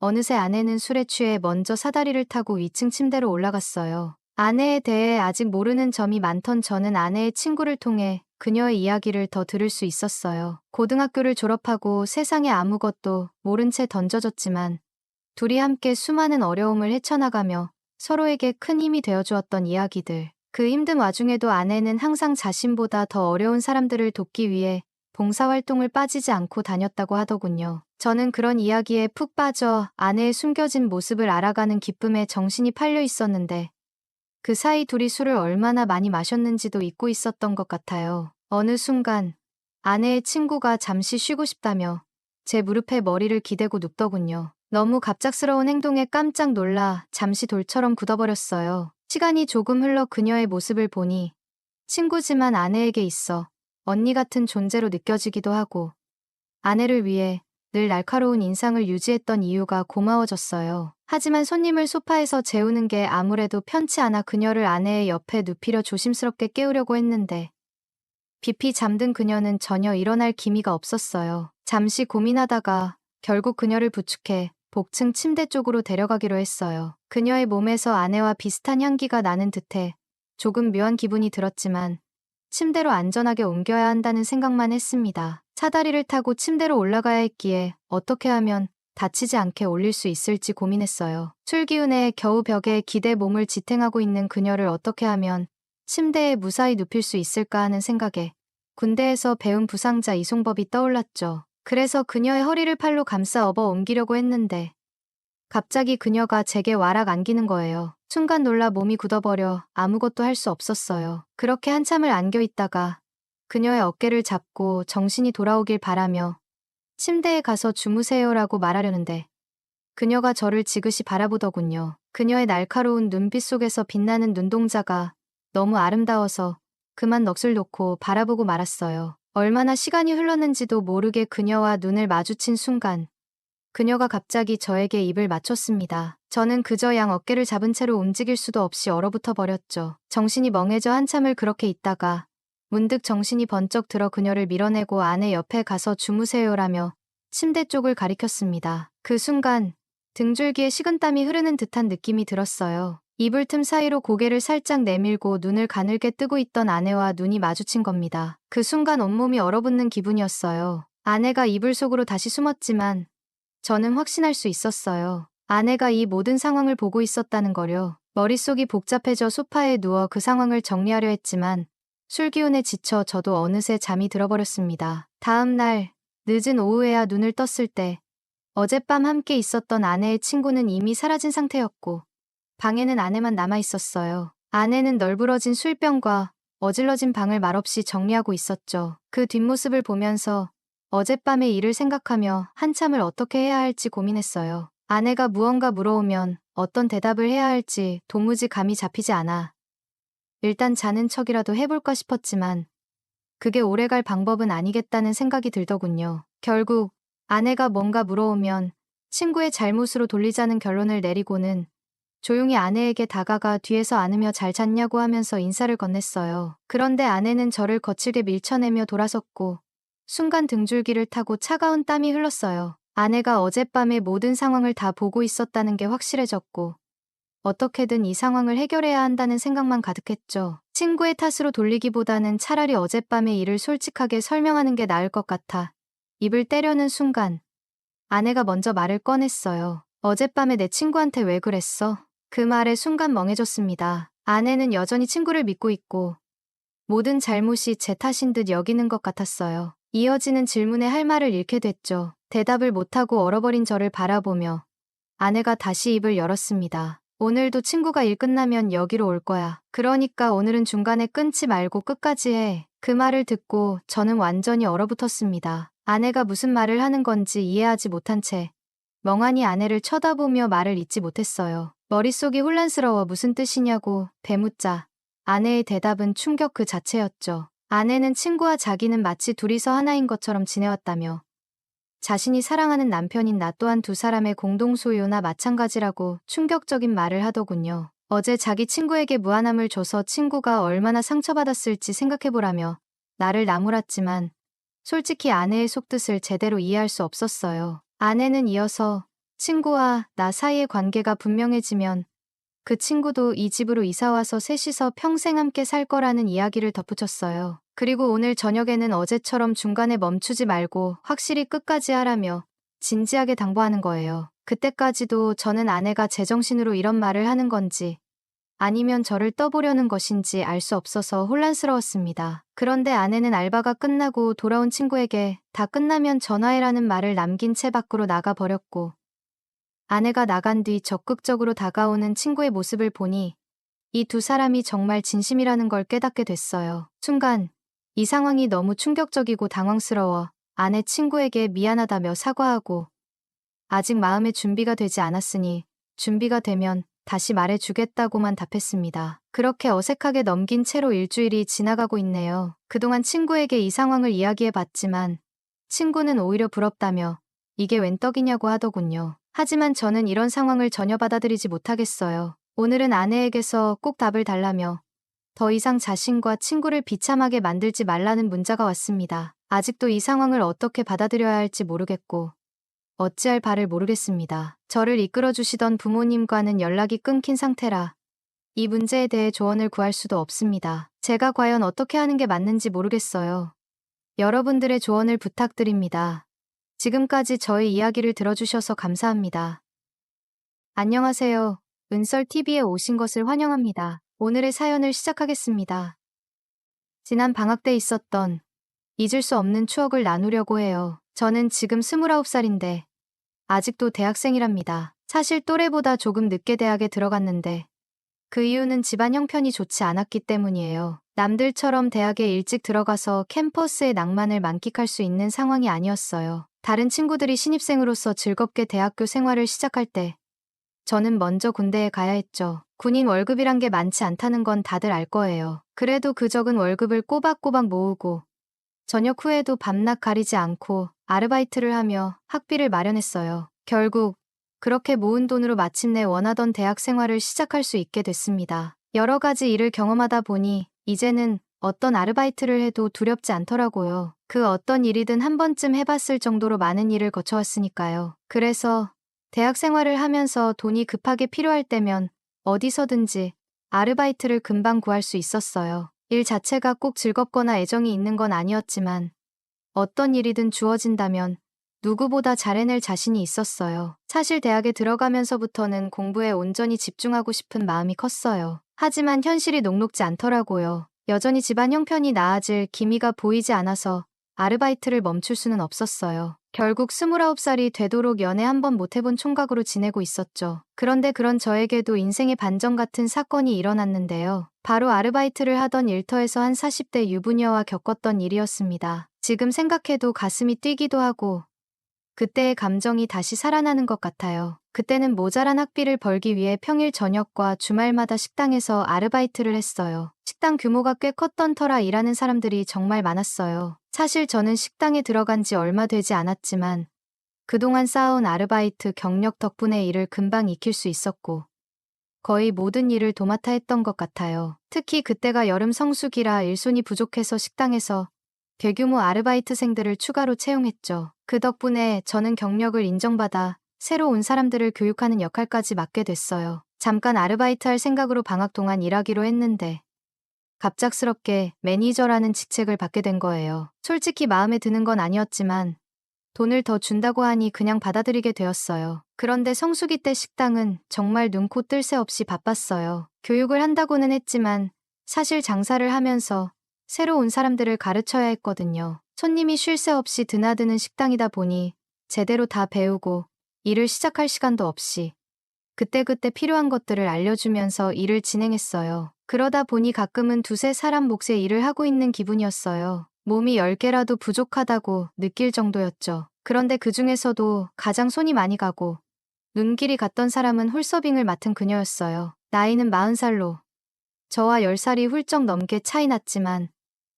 어느새 아내는 술에 취해 먼저 사다리를 타고 위층 침대로 올라갔어요. 아내에 대해 아직 모르는 점이 많던 저는 아내의 친구를 통해 그녀의 이야기를 더 들을 수 있었어요. 고등학교를 졸업하고 세상에 아무것도 모른 채 던져졌지만 둘이 함께 수많은 어려움을 헤쳐나가며 서로에게 큰 힘이 되어주었던 이야기들. 그 힘든 와중에도 아내는 항상 자신보다 더 어려운 사람들을 돕기 위해 봉사활동을 빠지지 않고 다녔다고 하더군요. 저는 그런 이야기에 푹 빠져 아내의 숨겨진 모습을 알아가는 기쁨에 정신이 팔려 있었는데 그 사이 둘이 술을 얼마나 많이 마셨는지도 잊고 있었던 것 같아요. 어느 순간 아내의 친구가 잠시 쉬고 싶다며 제 무릎에 머리를 기대고 눕더군요. 너무 갑작스러운 행동에 깜짝 놀라 잠시 돌처럼 굳어버렸어요. 시간이 조금 흘러 그녀의 모습을 보니 친구지만 아내에게 있어 언니 같은 존재로 느껴지기도 하고 아내를 위해 늘 날카로운 인상을 유지했던 이유가 고마워졌어요. 하지만 손님을 소파에서 재우는 게 아무래도 편치 않아 그녀를 아내의 옆에 눕히려 조심스럽게 깨우려고 했는데 깊이 잠든 그녀는 전혀 일어날 기미가 없었어요. 잠시 고민하다가 결국 그녀를 부축해 복층 침대 쪽으로 데려가기로 했어요. 그녀의 몸에서 아내와 비슷한 향기가 나는 듯해 조금 묘한 기분이 들었지만 침대로 안전하게 옮겨야 한다는 생각만 했습니다. 사다리를 타고 침대로 올라가야 했기에 어떻게 하면 다치지 않게 올릴 수 있을지 고민했어요. 술 기운에 겨우 벽에 기대 몸을 지탱하고 있는 그녀를 어떻게 하면 침대에 무사히 눕힐 수 있을까 하는 생각에 군대에서 배운 부상자 이송법이 떠올랐죠. 그래서 그녀의 허리를 팔로 감싸 업어 옮기려고 했는데 갑자기 그녀가 제게 와락 안기는 거예요. 순간 놀라 몸이 굳어버려 아무것도 할 수 없었어요. 그렇게 한참을 안겨 있다가 그녀의 어깨를 잡고 정신이 돌아오길 바라며 침대에 가서 주무세요라고 말하려는데 그녀가 저를 지그시 바라보더군요. 그녀의 날카로운 눈빛 속에서 빛나는 눈동자가 너무 아름다워서 그만 넋을 놓고 바라보고 말았어요. 얼마나 시간이 흘렀는지도 모르게 그녀와 눈을 마주친 순간 그녀가 갑자기 저에게 입을 맞췄습니다. 저는 그저 양 어깨를 잡은 채로 움직일 수도 없이 얼어붙어 버렸죠. 정신이 멍해져 한참을 그렇게 있다가 문득 정신이 번쩍 들어 그녀를 밀어내고 아내 옆에 가서 주무세요라며 침대 쪽을 가리켰습니다. 그 순간 등줄기에 식은땀이 흐르는 듯한 느낌이 들었어요. 이불 틈 사이로 고개를 살짝 내밀고 눈을 가늘게 뜨고 있던 아내와 눈이 마주친 겁니다. 그 순간 온몸이 얼어붙는 기분이었어요. 아내가 이불 속으로 다시 숨었지만 저는 확신할 수 있었어요. 아내가 이 모든 상황을 보고 있었다는 거려. 머릿속이 복잡해져 소파에 누워 그 상황을 정리하려 했지만 술기운에 지쳐 저도 어느새 잠이 들어버렸습니다. 다음 날 늦은 오후에야 눈을 떴을 때 어젯밤 함께 있었던 아내의 친구는 이미 사라진 상태였고 방에는 아내만 남아 있었어요. 아내는 널브러진 술병과 어질러진 방을 말없이 정리하고 있었죠. 그 뒷모습을 보면서 어젯밤의 일을 생각하며 한참을 어떻게 해야 할지 고민했어요. 아내가 무언가 물어오면 어떤 대답을 해야 할지 도무지 감이 잡히지 않아 일단 자는 척이라도 해볼까 싶었지만 그게 오래갈 방법은 아니겠다는 생각이 들더군요. 결국 아내가 뭔가 물어오면 친구의 잘못으로 돌리자는 결론을 내리고는 조용히 아내에게 다가가 뒤에서 안으며 잘 잤냐고 하면서 인사를 건넸어요. 그런데 아내는 저를 거칠게 밀쳐내며 돌아섰고 순간 등줄기를 타고 차가운 땀이 흘렀어요. 아내가 어젯밤의 모든 상황을 다 보고 있었다는 게 확실해졌고 어떻게든 이 상황을 해결해야 한다는 생각만 가득했죠. 친구의 탓으로 돌리기보다는 차라리 어젯밤의 일을 솔직하게 설명하는 게 나을 것 같아 입을 떼려는 순간 아내가 먼저 말을 꺼냈어요. 어젯밤에 내 친구한테 왜 그랬어? 그 말에 순간 멍해졌습니다. 아내는 여전히 친구를 믿고 있고 모든 잘못이 제 탓인 듯 여기는 것 같았어요. 이어지는 질문에 할 말을 잃게 됐죠. 대답을 못하고 얼어버린 저를 바라보며 아내가 다시 입을 열었습니다. 오늘도 친구가 일 끝나면 여기로 올 거야. 그러니까 오늘은 중간에 끊지 말고 끝까지 해. 그 말을 듣고 저는 완전히 얼어붙었습니다. 아내가 무슨 말을 하는 건지 이해하지 못한 채 멍하니 아내를 쳐다보며 말을 잇지 못했어요. 머릿속이 혼란스러워 무슨 뜻이냐고 되묻자 아내의 대답은 충격 그 자체였죠. 아내는 친구와 자기는 마치 둘이서 하나인 것처럼 지내왔다며 자신이 사랑하는 남편인 나 또한 두 사람의 공동 소유나 마찬가지라고 충격적인 말을 하더군요. 어제 자기 친구에게 무안함을 줘서 친구가 얼마나 상처받았을지 생각해보라며 나를 나무랐지만 솔직히 아내의 속뜻을 제대로 이해할 수 없었어요. 아내는 이어서 친구와 나 사이의 관계가 분명해지면 그 친구도 이 집으로 이사와서 셋이서 평생 함께 살 거라는 이야기를 덧붙였어요. 그리고 오늘 저녁에는 어제처럼 중간에 멈추지 말고 확실히 끝까지 하라며 진지하게 당부하는 거예요. 그때까지도 저는 아내가 제정신으로 이런 말을 하는 건지 아니면 저를 떠보려는 것인지 알 수 없어서 혼란스러웠습니다. 그런데 아내는 알바가 끝나고 돌아온 친구에게 다 끝나면 전화해라는 말을 남긴 채 밖으로 나가버렸고 아내가 나간 뒤 적극적으로 다가오는 친구의 모습을 보니 이 두 사람이 정말 진심이라는 걸 깨닫게 됐어요. 순간 이 상황이 너무 충격적이고 당황스러워 아내 친구에게 미안하다며 사과하고 아직 마음의 준비가 되지 않았으니 준비가 되면 다시 말해주겠다고만 답했습니다. 그렇게 어색하게 넘긴 채로 일주일이 지나가고 있네요. 그동안 친구에게 이 상황을 이야기해봤지만 친구는 오히려 부럽다며 이게 웬 떡이냐고 하더군요. 하지만 저는 이런 상황을 전혀 받아들이지 못하겠어요. 오늘은 아내에게서 꼭 답을 달라며 더 이상 자신과 친구를 비참하게 만들지 말라는 문자가 왔습니다. 아직도 이 상황을 어떻게 받아들여야 할지 모르겠고 어찌할 바를 모르겠습니다. 저를 이끌어주시던 부모님과는 연락이 끊긴 상태라 이 문제에 대해 조언을 구할 수도 없습니다. 제가 과연 어떻게 하는 게 맞는지 모르겠어요. 여러분들의 조언을 부탁드립니다. 지금까지 저의 이야기를 들어주셔서 감사합니다. 안녕하세요. 은설TV에 오신 것을 환영합니다. 오늘의 사연을 시작하겠습니다. 지난 방학 때 있었던 잊을 수 없는 추억을 나누려고 해요. 저는 지금 29살인데 아직도 대학생이랍니다. 사실 또래보다 조금 늦게 대학에 들어갔는데 그 이유는 집안 형편이 좋지 않았기 때문이에요. 남들처럼 대학에 일찍 들어가서 캠퍼스의 낭만을 만끽할 수 있는 상황이 아니었어요. 다른 친구들이 신입생으로서 즐겁게 대학교 생활을 시작할 때 저는 먼저 군대에 가야 했죠. 군인 월급이란 게 많지 않다는 건 다들 알 거예요. 그래도 그 적은 월급을 꼬박꼬박 모으고 저녁 후에도 밤낮 가리지 않고 아르바이트를 하며 학비를 마련했어요. 결국 그렇게 모은 돈으로 마침내 원하던 대학 생활을 시작할 수 있게 됐습니다. 여러 가지 일을 경험하다 보니 이제는 어떤 아르바이트를 해도 두렵지 않더라고요. 그 어떤 일이든 한 번쯤 해봤을 정도로 많은 일을 거쳐왔으니까요. 그래서 대학 생활을 하면서 돈이 급하게 필요할 때면 어디서든지 아르바이트를 금방 구할 수 있었어요. 일 자체가 꼭 즐겁거나 애정이 있는 건 아니었지만 어떤 일이든 주어진다면 누구보다 잘 해낼 자신이 있었어요. 사실 대학에 들어가면서부터는 공부에 온전히 집중하고 싶은 마음이 컸어요. 하지만 현실이 녹록지 않더라고요. 여전히 집안 형편이 나아질 기미가 보이지 않아서 아르바이트를 멈출 수는 없었어요. 결국 29살이 되도록 연애 한 번 못 해본 총각으로 지내고 있었죠. 그런데 그런 저에게도 인생의 반전 같은 사건이 일어났는데요. 바로 아르바이트를 하던 일터에서 한 40대 유부녀와 겪었던 일이었습니다. 지금 생각해도 가슴이 뛰기도 하고 그때의 감정이 다시 살아나는 것 같아요. 그때는 모자란 학비를 벌기 위해 평일 저녁과 주말마다 식당에서 아르바이트를 했어요. 식당 규모가 꽤 컸던 터라 일하는 사람들이 정말 많았어요. 사실 저는 식당에 들어간 지 얼마 되지 않았지만 그동안 쌓아온 아르바이트 경력 덕분에 일을 금방 익힐 수 있었고 거의 모든 일을 도맡아 했던 것 같아요. 특히 그때가 여름 성수기라 일손이 부족해서 식당에서 대규모 아르바이트생들을 추가로 채용했죠. 그 덕분에 저는 경력을 인정받아 새로 온 사람들을 교육하는 역할까지 맡게 됐어요. 잠깐 아르바이트 할 생각으로 방학 동안 일하기로 했는데 갑작스럽게 매니저라는 직책을 받게 된 거예요. 솔직히 마음에 드는 건 아니었지만 돈을 더 준다고 하니 그냥 받아들이게 되었어요. 그런데 성수기 때 식당은 정말 눈코 뜰 새 없이 바빴어요. 교육을 한다고는 했지만 사실 장사를 하면서 새로 온 사람들을 가르쳐야 했거든요. 손님이 쉴 새 없이 드나드는 식당이다 보니 제대로 다 배우고 일을 시작할 시간도 없이 그때그때 필요한 것들을 알려주면서 일을 진행했어요. 그러다 보니 가끔은 두세 사람 몫의 일을 하고 있는 기분이었어요. 몸이 10개라도 부족하다고 느낄 정도였죠. 그런데 그 중에서도 가장 손이 많이 가고 눈길이 갔던 사람은 홀서빙을 맡은 그녀였어요. 나이는 40살로 저와 10살이 훌쩍 넘게 차이 났지만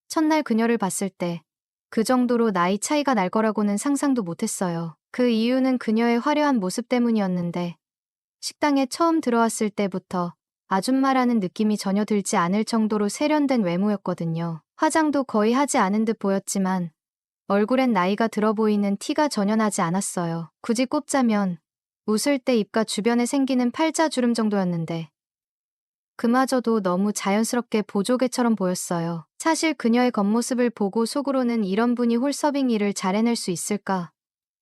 첫날 그녀를 봤을 때 그 정도로 나이 차이가 날 거라고는 상상도 못했어요. 그 이유는 그녀의 화려한 모습 때문이었는데 식당에 처음 들어왔을 때부터 아줌마라는 느낌이 전혀 들지 않을 정도로 세련된 외모였거든요. 화장도 거의 하지 않은 듯 보였지만 얼굴엔 나이가 들어 보이는 티가 전혀 나지 않았어요. 굳이 꼽자면 웃을 때 입가 주변에 생기는 팔자주름 정도였는데 그마저도 너무 자연스럽게 보조개처럼 보였어요. 사실 그녀의 겉모습을 보고 속으로는 이런 분이 홀서빙 일을 잘 해낼 수 있을까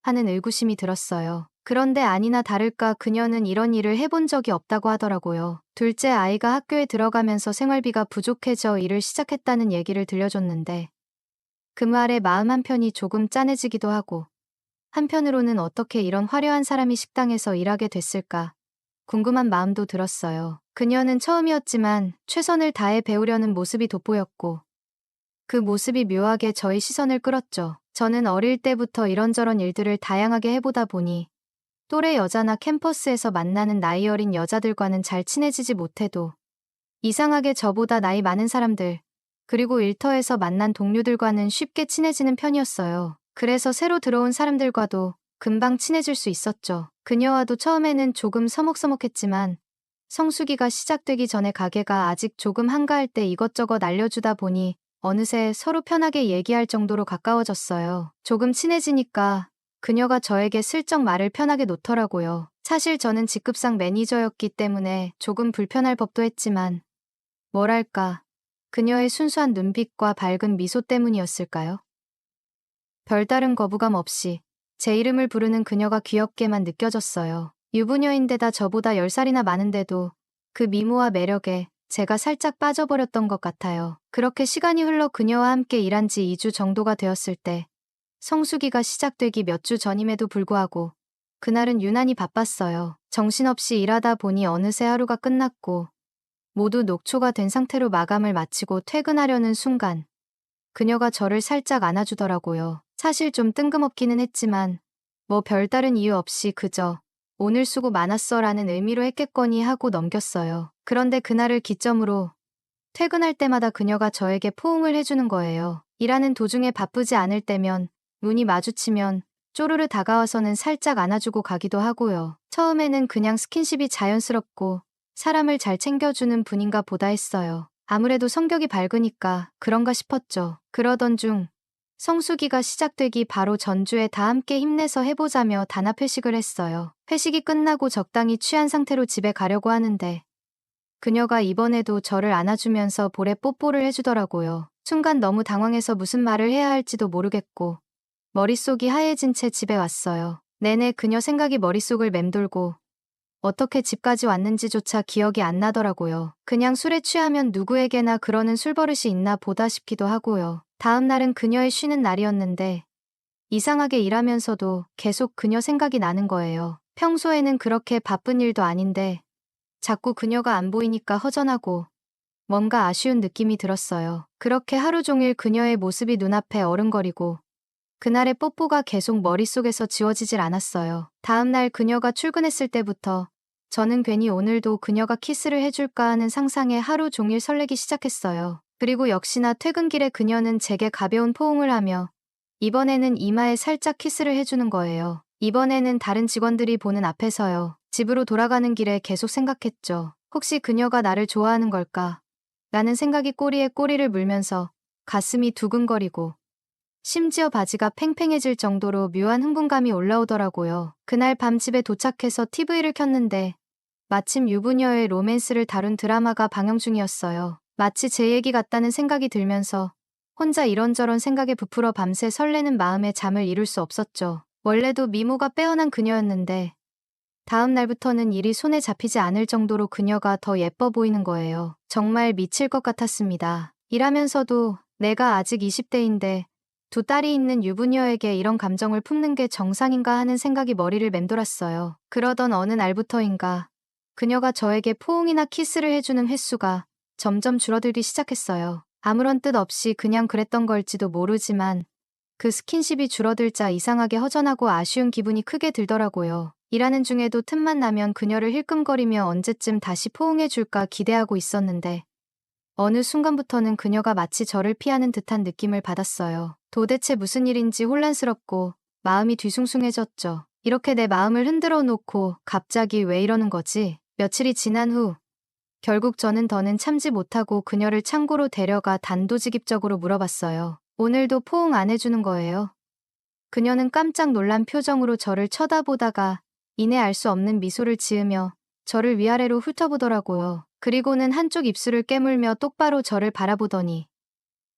하는 의구심이 들었어요. 그런데 아니나 다를까 그녀는 이런 일을 해본 적이 없다고 하더라고요. 둘째 아이가 학교에 들어가면서 생활비가 부족해져 일을 시작했다는 얘기를 들려줬는데 그 말에 마음 한편이 조금 짠해지기도 하고 한편으로는 어떻게 이런 화려한 사람이 식당에서 일하게 됐을까 궁금한 마음도 들었어요. 그녀는 처음이었지만 최선을 다해 배우려는 모습이 돋보였고 그 모습이 묘하게 저의 시선을 끌었죠. 저는 어릴 때부터 이런저런 일들을 다양하게 해보다 보니 또래 여자나 캠퍼스에서 만나는 나이 어린 여자들과는 잘 친해지지 못해도 이상하게 저보다 나이 많은 사람들 그리고 일터에서 만난 동료들과는 쉽게 친해지는 편이었어요. 그래서 새로 들어온 사람들과도 금방 친해질 수 있었죠. 그녀와도 처음에는 조금 서먹서먹했지만 성수기가 시작되기 전에 가게가 아직 조금 한가할 때 이것저것 알려주다 보니 어느새 서로 편하게 얘기할 정도로 가까워졌어요. 조금 친해지니까 그녀가 저에게 슬쩍 말을 편하게 놓더라고요. 사실 저는 직급상 매니저였기 때문에 조금 불편할 법도 했지만 뭐랄까 그녀의 순수한 눈빛과 밝은 미소 때문이었을까요? 별다른 거부감 없이 제 이름을 부르는 그녀가 귀엽게만 느껴졌어요. 유부녀인데다 저보다 10살이나 많은데도 그 미모와 매력에 제가 살짝 빠져버렸던 것 같아요. 그렇게 시간이 흘러 그녀와 함께 일한 지 2주 정도가 되었을 때 성수기가 시작되기 몇 주 전임에도 불구하고 그날은 유난히 바빴어요. 정신없이 일하다 보니 어느새 하루가 끝났고 모두 녹초가 된 상태로 마감을 마치고 퇴근하려는 순간 그녀가 저를 살짝 안아주더라고요. 사실 좀 뜬금없기는 했지만 뭐 별다른 이유 없이 그저 오늘 수고 많았어 라는 의미로 했겠거니 하고 넘겼어요. 그런데 그날을 기점으로 퇴근할 때마다 그녀가 저에게 포옹을 해주는 거예요. 일하는 도중에 바쁘지 않을 때면 눈이 마주치면 쪼르르 다가와서는 살짝 안아주고 가기도 하고요. 처음에는 그냥 스킨십이 자연스럽고 사람을 잘 챙겨주는 분인가 보다 했어요. 아무래도 성격이 밝으니까 그런가 싶었죠. 그러던 중 성수기가 시작되기 바로 전주에 다 함께 힘내서 해보자며 단합 회식을 했어요. 회식이 끝나고 적당히 취한 상태로 집에 가려고 하는데 그녀가 이번에도 저를 안아주면서 볼에 뽀뽀를 해주더라고요. 순간 너무 당황해서 무슨 말을 해야 할지도 모르겠고 머릿속이 하얘진 채 집에 왔어요. 내내 그녀 생각이 머릿속을 맴돌고 어떻게 집까지 왔는지조차 기억이 안 나더라고요. 그냥 술에 취하면 누구에게나 그러는 술버릇이 있나 보다 싶기도 하고요. 다음 날은 그녀의 쉬는 날이었는데 이상하게 일하면서도 계속 그녀 생각이 나는 거예요. 평소에는 그렇게 바쁜 일도 아닌데 자꾸 그녀가 안 보이니까 허전하고 뭔가 아쉬운 느낌이 들었어요. 그렇게 하루 종일 그녀의 모습이 눈앞에 어른거리고 그날의 뽀뽀가 계속 머릿속에서 지워지질 않았어요. 다음 날 그녀가 출근했을 때부터 저는 괜히 오늘도 그녀가 키스를 해줄까 하는 상상에 하루 종일 설레기 시작했어요. 그리고 역시나 퇴근길에 그녀는 제게 가벼운 포옹을 하며 이번에는 이마에 살짝 키스를 해주는 거예요. 이번에는 다른 직원들이 보는 앞에서요. 집으로 돌아가는 길에 계속 생각했죠. 혹시 그녀가 나를 좋아하는 걸까? 라는 생각이 꼬리에 꼬리를 물면서 가슴이 두근거리고 심지어 바지가 팽팽해질 정도로 묘한 흥분감이 올라오더라고요. 그날 밤 집에 도착해서 TV를 켰는데 마침 유부녀의 로맨스를 다룬 드라마가 방영 중이었어요. 마치 제 얘기 같다는 생각이 들면서 혼자 이런저런 생각에 부풀어 밤새 설레는 마음에 잠을 이룰 수 없었죠. 원래도 미모가 빼어난 그녀였는데 다음 날부터는 일이 손에 잡히지 않을 정도로 그녀가 더 예뻐 보이는 거예요. 정말 미칠 것 같았습니다. 일하면서도 내가 아직 20대인데 두 딸이 있는 유부녀에게 이런 감정을 품는 게 정상인가 하는 생각이 머리를 맴돌았어요. 그러던 어느 날부터인가 그녀가 저에게 포옹이나 키스를 해주는 횟수가 점점 줄어들기 시작했어요. 아무런 뜻 없이 그냥 그랬던 걸지도 모르지만 그 스킨십이 줄어들자 이상하게 허전하고 아쉬운 기분이 크게 들더라고요. 일하는 중에도 틈만 나면 그녀를 힐끔거리며 언제쯤 다시 포옹해줄까 기대하고 있었는데 어느 순간부터는 그녀가 마치 저를 피하는 듯한 느낌을 받았어요. 도대체 무슨 일인지 혼란스럽고 마음이 뒤숭숭해졌죠. 이렇게 내 마음을 흔들어 놓고 갑자기 왜 이러는 거지? 며칠이 지난 후 결국 저는 더는 참지 못하고 그녀를 창고로 데려가 단도직입적으로 물어봤어요. 오늘도 포옹 안 해주는 거예요? 그녀는 깜짝 놀란 표정으로 저를 쳐다보다가 이내 알 수 없는 미소를 지으며 저를 위아래로 훑어보더라고요. 그리고는 한쪽 입술을 깨물며 똑바로 저를 바라보더니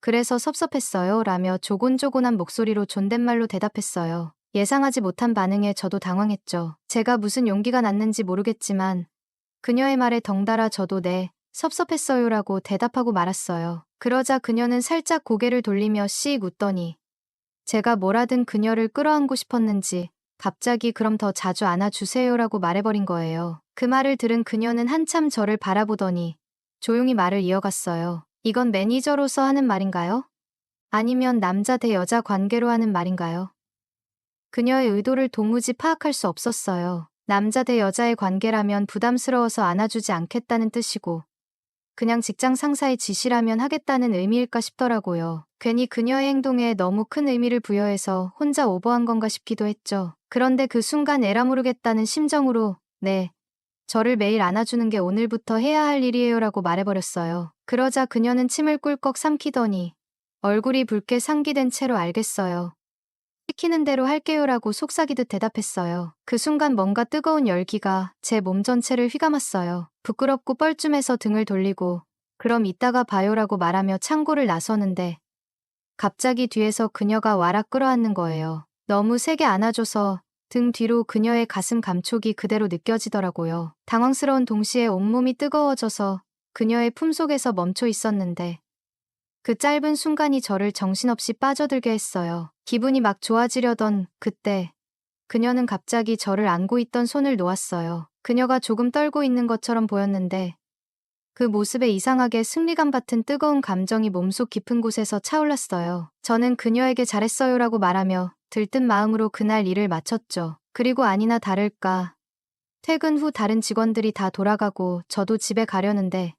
그래서 섭섭했어요 라며 조곤조곤한 목소리로 존댓말로 대답했어요. 예상하지 못한 반응에 저도 당황했죠. 제가 무슨 용기가 났는지 모르겠지만 그녀의 말에 덩달아 저도 네, 섭섭했어요라고 대답하고 말았어요. 그러자 그녀는 살짝 고개를 돌리며 씩 웃더니 제가 뭐라든 그녀를 끌어안고 싶었는지 갑자기 그럼 더 자주 안아주세요라고 말해버린 거예요. 그 말을 들은 그녀는 한참 저를 바라보더니 조용히 말을 이어갔어요. 이건 매니저로서 하는 말인가요? 아니면 남자 대 여자 관계로 하는 말인가요? 그녀의 의도를 도무지 파악할 수 없었어요. 남자 대 여자의 관계라면 부담스러워서 안아주지 않겠다는 뜻이고 그냥 직장 상사의 지시라면 하겠다는 의미일까 싶더라고요. 괜히 그녀의 행동에 너무 큰 의미를 부여해서 혼자 오버한 건가 싶기도 했죠. 그런데 그 순간 에라 모르겠다는 심정으로 네, 저를 매일 안아주는 게 오늘부터 해야 할 일이에요라고 말해버렸어요. 그러자 그녀는 침을 꿀꺽 삼키더니 얼굴이 붉게 상기된 채로 알겠어요. 시키는 대로 할게요라고 속삭이듯 대답했어요. 그 순간 뭔가 뜨거운 열기가 제 몸 전체를 휘감았어요. 부끄럽고 뻘쭘해서 등을 돌리고 그럼 이따가 봐요라고 말하며 창고를 나서는데 갑자기 뒤에서 그녀가 와락 끌어안는 거예요. 너무 세게 안아줘서 등 뒤로 그녀의 가슴 감촉이 그대로 느껴지더라고요. 당황스러운 동시에 온몸이 뜨거워져서 그녀의 품속에서 멈춰 있었는데 그 짧은 순간이 저를 정신없이 빠져들게 했어요. 기분이 막 좋아지려던 그때 그녀는 갑자기 저를 안고 있던 손을 놓았어요. 그녀가 조금 떨고 있는 것처럼 보였는데 그 모습에 이상하게 승리감 같은 뜨거운 감정이 몸속 깊은 곳에서 차올랐어요. 저는 그녀에게 잘했어요라고 말하며 들뜬 마음으로 그날 일을 마쳤죠. 그리고 아니나 다를까 퇴근 후 다른 직원들이 다 돌아가고 저도 집에 가려는데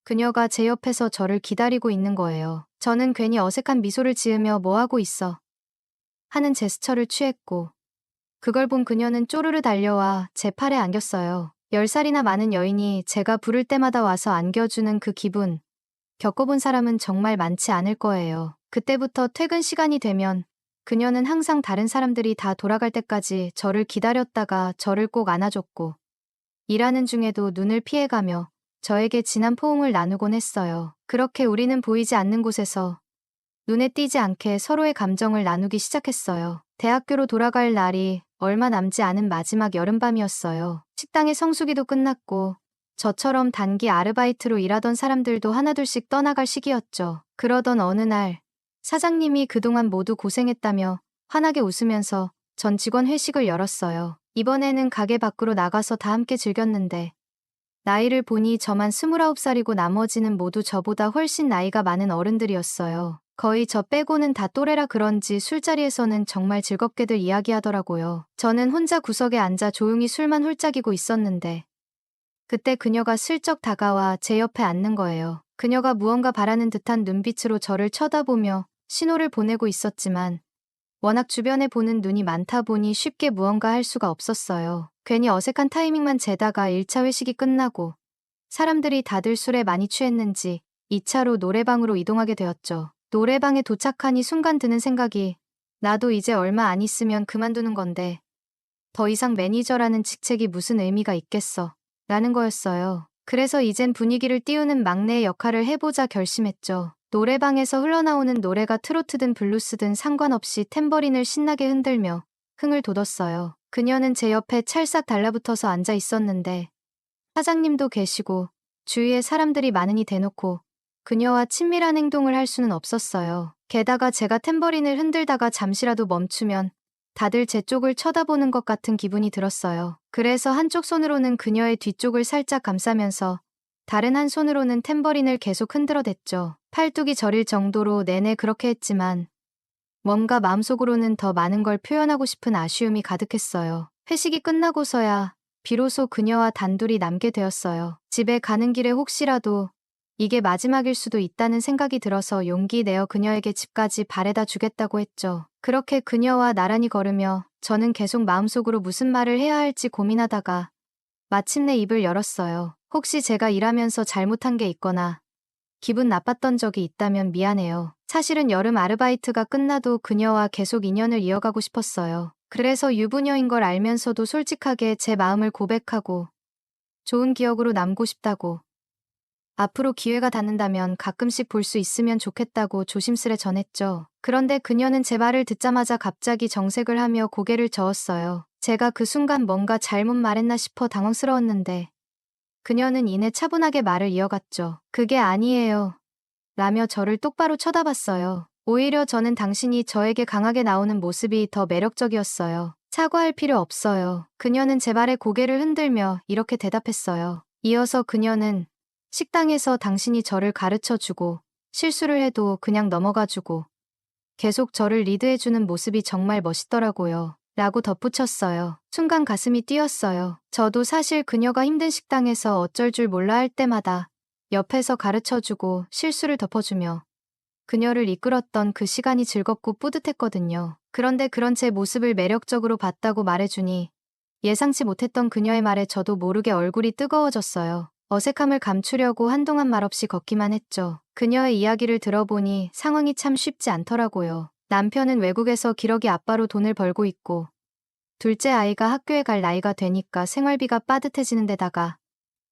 그녀가 제 옆에서 저를 기다리고 있는 거예요. 저는 괜히 어색한 미소를 지으며 뭐 하고 있어? 하는 제스처를 취했고 그걸 본 그녀는 쪼르르 달려와 제 팔에 안겼어요. 10살이나 많은 여인이 제가 부를 때마다 와서 안겨주는 그 기분. 겪어본 사람은 정말 많지 않을 거예요. 그때부터 퇴근 시간이 되면 그녀는 항상 다른 사람들이 다 돌아갈 때까지 저를 기다렸다가 저를 꼭 안아줬고, 일하는 중에도 눈을 피해가며 저에게 진한 포옹을 나누곤 했어요. 그렇게 우리는 보이지 않는 곳에서 눈에 띄지 않게 서로의 감정을 나누기 시작했어요. 대학교로 돌아갈 날이 얼마 남지 않은 마지막 여름밤이었어요. 식당의 성수기도 끝났고 저처럼 단기 아르바이트로 일하던 사람들도 하나둘씩 떠나갈 시기였죠. 그러던 어느 날 사장님이 그동안 모두 고생했다며 환하게 웃으면서 전 직원 회식을 열었어요. 이번에는 가게 밖으로 나가서 다 함께 즐겼는데 나이를 보니 저만 29살이고 나머지는 모두 저보다 훨씬 나이가 많은 어른들이었어요. 거의 저 빼고는 다 또래라 그런지 술자리에서는 정말 즐겁게들 이야기하더라고요. 저는 혼자 구석에 앉아 조용히 술만 홀짝이고 있었는데 그때 그녀가 슬쩍 다가와 제 옆에 앉는 거예요. 그녀가 무언가 바라는 듯한 눈빛으로 저를 쳐다보며 신호를 보내고 있었지만 워낙 주변에 보는 눈이 많다 보니 쉽게 무언가 할 수가 없었어요. 괜히 어색한 타이밍만 재다가 1차 회식이 끝나고 사람들이 다들 술에 많이 취했는지 2차로 노래방으로 이동하게 되었죠. 노래방에 도착하니 순간 드는 생각이 나도 이제 얼마 안 있으면 그만두는 건데 더 이상 매니저라는 직책이 무슨 의미가 있겠어 라는 거였어요. 그래서 이젠 분위기를 띄우는 막내의 역할을 해보자 결심했죠. 노래방에서 흘러나오는 노래가 트로트든 블루스든 상관없이 탬버린을 신나게 흔들며 흥을 돋웠어요. 그녀는 제 옆에 찰싹 달라붙어서 앉아 있었는데 사장님도 계시고 주위에 사람들이 많으니 대놓고 그녀와 친밀한 행동을 할 수는 없었어요. 게다가 제가 탬버린을 흔들다가 잠시라도 멈추면 다들 제 쪽을 쳐다보는 것 같은 기분이 들었어요. 그래서 한쪽 손으로는 그녀의 뒤쪽을 살짝 감싸면서 다른 한 손으로는 탬버린을 계속 흔들어댔죠. 팔뚝이 저릴 정도로 내내 그렇게 했지만 뭔가 마음속으로는 더 많은 걸 표현하고 싶은 아쉬움이 가득했어요. 회식이 끝나고서야 비로소 그녀와 단둘이 남게 되었어요. 집에 가는 길에 혹시라도 이게 마지막일 수도 있다는 생각이 들어서 용기 내어 그녀에게 집까지 바래다 주겠다고 했죠. 그렇게 그녀와 나란히 걸으며 저는 계속 마음속으로 무슨 말을 해야 할지 고민하다가 마침내 입을 열었어요. 혹시 제가 일하면서 잘못한 게 있거나 기분 나빴던 적이 있다면 미안해요. 사실은 여름 아르바이트가 끝나도 그녀와 계속 인연을 이어가고 싶었어요. 그래서 유부녀인 걸 알면서도 솔직하게 제 마음을 고백하고 좋은 기억으로 남고 싶다고, 앞으로 기회가 닿는다면 가끔씩 볼 수 있으면 좋겠다고 조심스레 전했죠. 그런데 그녀는 제 말을 듣자마자 갑자기 정색을 하며 고개를 저었어요. 제가 그 순간 뭔가 잘못 말했나 싶어 당황스러웠는데 그녀는 이내 차분하게 말을 이어갔죠. 그게 아니에요. 라며 저를 똑바로 쳐다봤어요. 오히려 저는 당신이 저에게 강하게 나오는 모습이 더 매력적이었어요. 사과할 필요 없어요. 그녀는 제 말에 고개를 흔들며 이렇게 대답했어요. 이어서 그녀는 식당에서 당신이 저를 가르쳐주고 실수를 해도 그냥 넘어가주고 계속 저를 리드해주는 모습이 정말 멋있더라고요. 라고 덧붙였어요. 순간 가슴이 뛰었어요. 저도 사실 그녀가 힘든 식당에서 어쩔 줄 몰라 할 때마다 옆에서 가르쳐주고 실수를 덮어주며 그녀를 이끌었던 그 시간이 즐겁고 뿌듯했거든요. 그런데 그런 제 모습을 매력적으로 봤다고 말해주니 예상치 못했던 그녀의 말에 저도 모르게 얼굴이 뜨거워졌어요. 어색함을 감추려고 한동안 말없이 걷기만 했죠. 그녀의 이야기를 들어보니 상황이 참 쉽지 않더라고요. 남편은 외국에서 기러기 아빠로 돈을 벌고 있고 둘째 아이가 학교에 갈 나이가 되니까 생활비가 빠듯해지는 데다가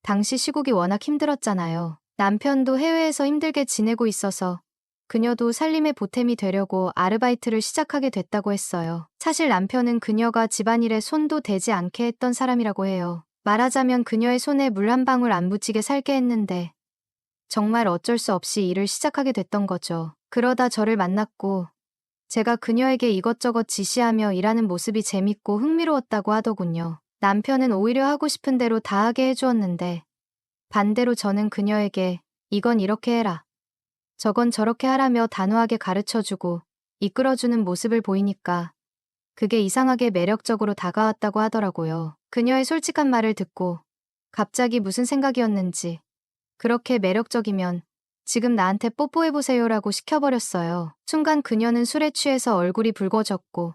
당시 시국이 워낙 힘들었잖아요. 남편도 해외에서 힘들게 지내고 있어서 그녀도 살림의 보탬이 되려고 아르바이트를 시작하게 됐다고 했어요. 사실 남편은 그녀가 집안일에 손도 대지 않게 했던 사람이라고 해요. 말하자면 그녀의 손에 물 한 방울 안 묻히게 살게 했는데 정말 어쩔 수 없이 일을 시작하게 됐던 거죠. 그러다 저를 만났고 제가 그녀에게 이것저것 지시하며 일하는 모습이 재밌고 흥미로웠다고 하더군요. 남편은 오히려 하고 싶은 대로 다 하게 해주었는데 반대로 저는 그녀에게 이건 이렇게 해라, 저건 저렇게 하라며 단호하게 가르쳐주고 이끌어주는 모습을 보이니까 그게 이상하게 매력적으로 다가왔다고 하더라고요. 그녀의 솔직한 말을 듣고 갑자기 무슨 생각이었는지 그렇게 매력적이면 지금 나한테 뽀뽀해보세요라고 시켜버렸어요. 순간 그녀는 술에 취해서 얼굴이 붉어졌고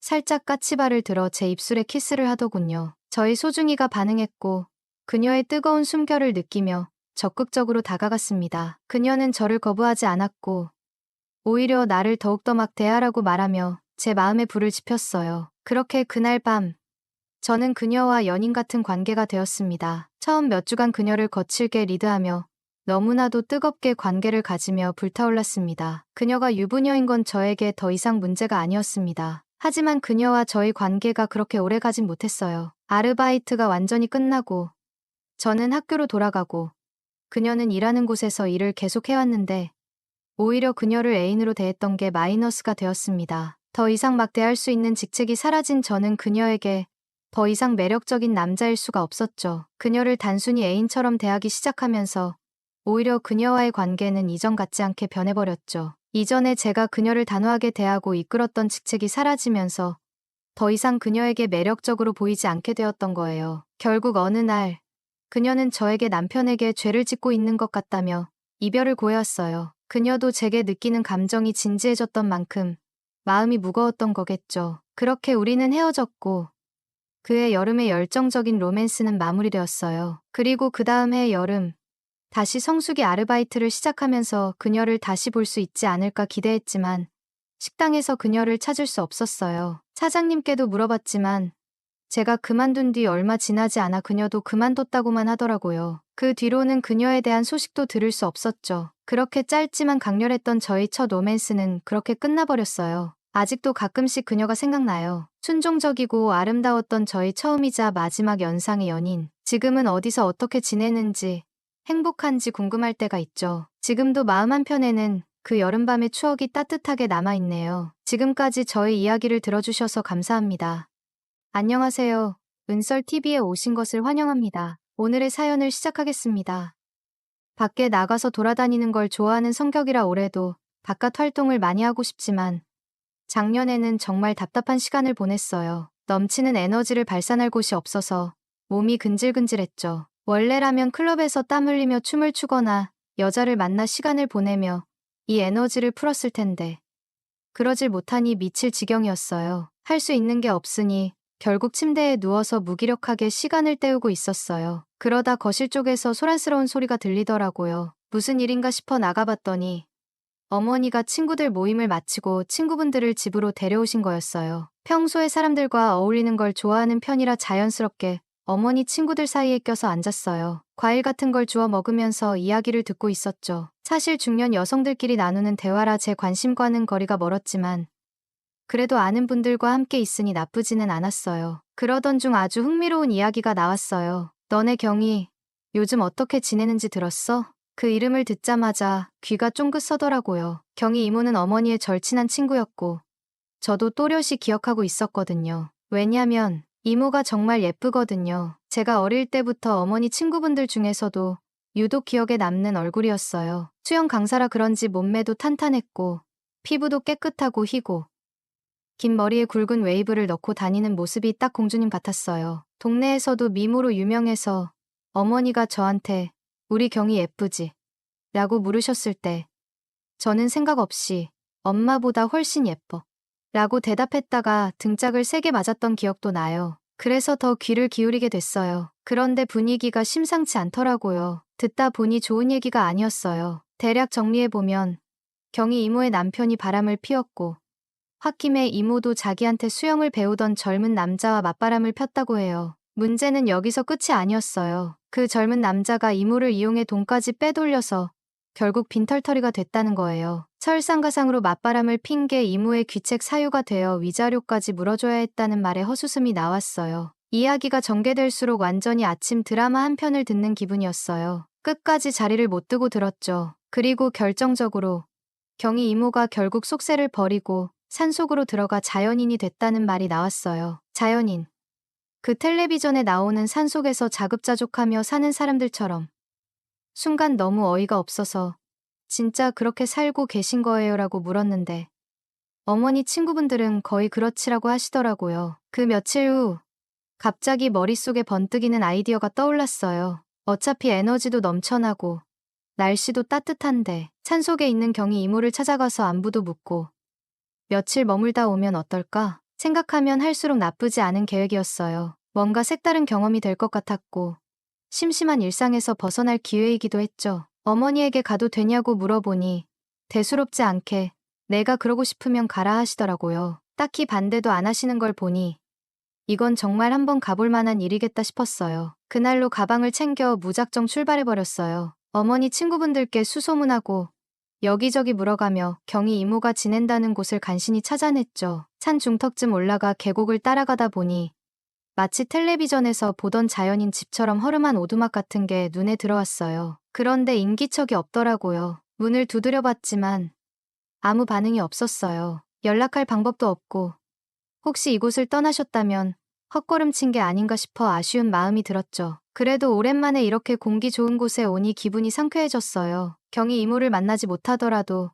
살짝 까치발을 들어 제 입술에 키스를 하더군요. 저희 소중이가 반응했고 그녀의 뜨거운 숨결을 느끼며 적극적으로 다가갔습니다. 그녀는 저를 거부하지 않았고 오히려 나를 더욱더 막 대하라고 말하며 제 마음에 불을 지폈어요. 그렇게 그날 밤 저는 그녀와 연인 같은 관계가 되었습니다. 처음 몇 주간 그녀를 거칠게 리드하며 너무나도 뜨겁게 관계를 가지며 불타올랐습니다. 그녀가 유부녀인 건 저에게 더 이상 문제가 아니었습니다. 하지만 그녀와 저의 관계가 그렇게 오래 가진 못했어요. 아르바이트가 완전히 끝나고 저는 학교로 돌아가고 그녀는 일하는 곳에서 일을 계속 해왔는데 오히려 그녀를 애인으로 대했던 게 마이너스가 되었습니다. 더 이상 막 대할 수 있는 직책이 사라진 저는 그녀에게 더 이상 매력적인 남자일 수가 없었죠. 그녀를 단순히 애인처럼 대하기 시작하면서 오히려 그녀와의 관계는 이전 같지 않게 변해버렸죠. 이전에 제가 그녀를 단호하게 대하고 이끌었던 직책이 사라지면서 더 이상 그녀에게 매력적으로 보이지 않게 되었던 거예요. 결국 어느 날 그녀는 저에게 남편에게 죄를 짓고 있는 것 같다며 이별을 고해왔어요. 그녀도 제게 느끼는 감정이 진지해졌던 만큼 마음이 무거웠던 거겠죠. 그렇게 우리는 헤어졌고 그해 여름의 열정적인 로맨스는 마무리되었어요. 그리고 그 다음 해 여름 다시 성수기 아르바이트를 시작하면서 그녀를 다시 볼 수 있지 않을까 기대했지만 식당에서 그녀를 찾을 수 없었어요. 사장님께도 물어봤지만 제가 그만둔 뒤 얼마 지나지 않아 그녀도 그만뒀다고만 하더라고요. 그 뒤로는 그녀에 대한 소식도 들을 수 없었죠. 그렇게 짧지만 강렬했던 저희 첫 로맨스는 그렇게 끝나버렸어요. 아직도 가끔씩 그녀가 생각나요. 순종적이고 아름다웠던 저희 처음이자 마지막 연상의 연인. 지금은 어디서 어떻게 지내는지 행복한지 궁금할 때가 있죠. 지금도 마음 한편에는 그 여름밤의 추억이 따뜻하게 남아있네요. 지금까지 저의 이야기를 들어주셔서 감사합니다. 안녕하세요. 은썰TV에 오신 것을 환영합니다. 오늘의 사연을 시작하겠습니다. 밖에 나가서 돌아다니는 걸 좋아하는 성격이라 올해도 바깥 활동을 많이 하고 싶지만 작년에는 정말 답답한 시간을 보냈어요. 넘치는 에너지를 발산할 곳이 없어서 몸이 근질근질했죠. 원래라면 클럽에서 땀 흘리며 춤을 추거나 여자를 만나 시간을 보내며 이 에너지를 풀었을 텐데 그러질 못하니 미칠 지경이었어요. 할 수 있는 게 없으니 결국 침대에 누워서 무기력하게 시간을 때우고 있었어요. 그러다 거실 쪽에서 소란스러운 소리가 들리더라고요. 무슨 일인가 싶어 나가봤더니 어머니가 친구들 모임을 마치고 친구분들을 집으로 데려오신 거였어요. 평소에 사람들과 어울리는 걸 좋아하는 편이라 자연스럽게 어머니 친구들 사이에 껴서 앉았어요. 과일 같은 걸 주워 먹으면서 이야기를 듣고 있었죠. 사실 중년 여성들끼리 나누는 대화라 제 관심과는 거리가 멀었지만 그래도 아는 분들과 함께 있으니 나쁘지는 않았어요. 그러던 중 아주 흥미로운 이야기가 나왔어요. 너네 경이 요즘 어떻게 지내는지 들었어? 그 이름을 듣자마자 귀가 쫑긋 서더라고요. 경이 이모는 어머니의 절친한 친구였고 저도 또렷이 기억하고 있었거든요. 왜냐면 이모가 정말 예쁘거든요. 제가 어릴 때부터 어머니 친구분들 중에서도 유독 기억에 남는 얼굴이었어요. 수영 강사라 그런지 몸매도 탄탄했고 피부도 깨끗하고 희고 긴 머리에 굵은 웨이브를 넣고 다니는 모습이 딱 공주님 같았어요. 동네에서도 미모로 유명해서 어머니가 저한테 우리 경이 예쁘지? 라고 물으셨을 때 저는 생각 없이 엄마보다 훨씬 예뻐 라고 대답했다가 등짝을 세게 맞았던 기억도 나요. 그래서 더 귀를 기울이게 됐어요. 그런데 분위기가 심상치 않더라고요. 듣다 보니 좋은 얘기가 아니었어요. 대략 정리해보면 경이 이모의 남편이 바람을 피웠고 홧김에 이모도 자기한테 수영을 배우던 젊은 남자와 맞바람을 폈다고 해요. 문제는 여기서 끝이 아니었어요. 그 젊은 남자가 이모를 이용해 돈까지 빼돌려서 결국 빈털터리가 됐다는 거예요. 설상가상으로 맞바람을 핀 게 이모의 귀책 사유가 되어 위자료까지 물어줘야 했다는 말에 헛웃음이 나왔어요. 이야기가 전개될수록 완전히 아침 드라마 한 편을 듣는 기분이었어요. 끝까지 자리를 못 두고 들었죠. 그리고 결정적으로 경이 이모가 결국 속세를 버리고 산속으로 들어가 자연인이 됐다는 말이 나왔어요. 자연인. 그 텔레비전에 나오는 산속에서 자급자족하며 사는 사람들처럼. 순간 너무 어이가 없어서 진짜 그렇게 살고 계신 거예요? 라고 물었는데 어머니 친구분들은 거의 그렇지라고 하시더라고요. 그 며칠 후 갑자기 머릿속에 번뜩이는 아이디어가 떠올랐어요. 어차피 에너지도 넘쳐나고 날씨도 따뜻한데 산속에 있는 경이 이모를 찾아가서 안부도 묻고 며칠 머물다 오면 어떨까? 생각하면 할수록 나쁘지 않은 계획이었어요. 뭔가 색다른 경험이 될 것 같았고 심심한 일상에서 벗어날 기회이기도 했죠. 어머니에게 가도 되냐고 물어보니 대수롭지 않게 내가 그러고 싶으면 가라 하시더라고요. 딱히 반대도 안 하시는 걸 보니 이건 정말 한번 가볼 만한 일이겠다 싶었어요. 그날로 가방을 챙겨 무작정 출발해버렸어요. 어머니 친구분들께 수소문하고 여기저기 물어가며 경희 이모가 지낸다는 곳을 간신히 찾아냈죠. 산 중턱쯤 올라가 계곡을 따라가다 보니 마치 텔레비전에서 보던 자연인 집처럼 허름한 오두막 같은 게 눈에 들어왔어요. 그런데 인기척이 없더라고요. 문을 두드려봤지만 아무 반응이 없었어요. 연락할 방법도 없고 혹시 이곳을 떠나셨다면 헛걸음친 게 아닌가 싶어 아쉬운 마음이 들었죠. 그래도 오랜만에 이렇게 공기 좋은 곳에 오니 기분이 상쾌해졌어요. 경희 이모를 만나지 못하더라도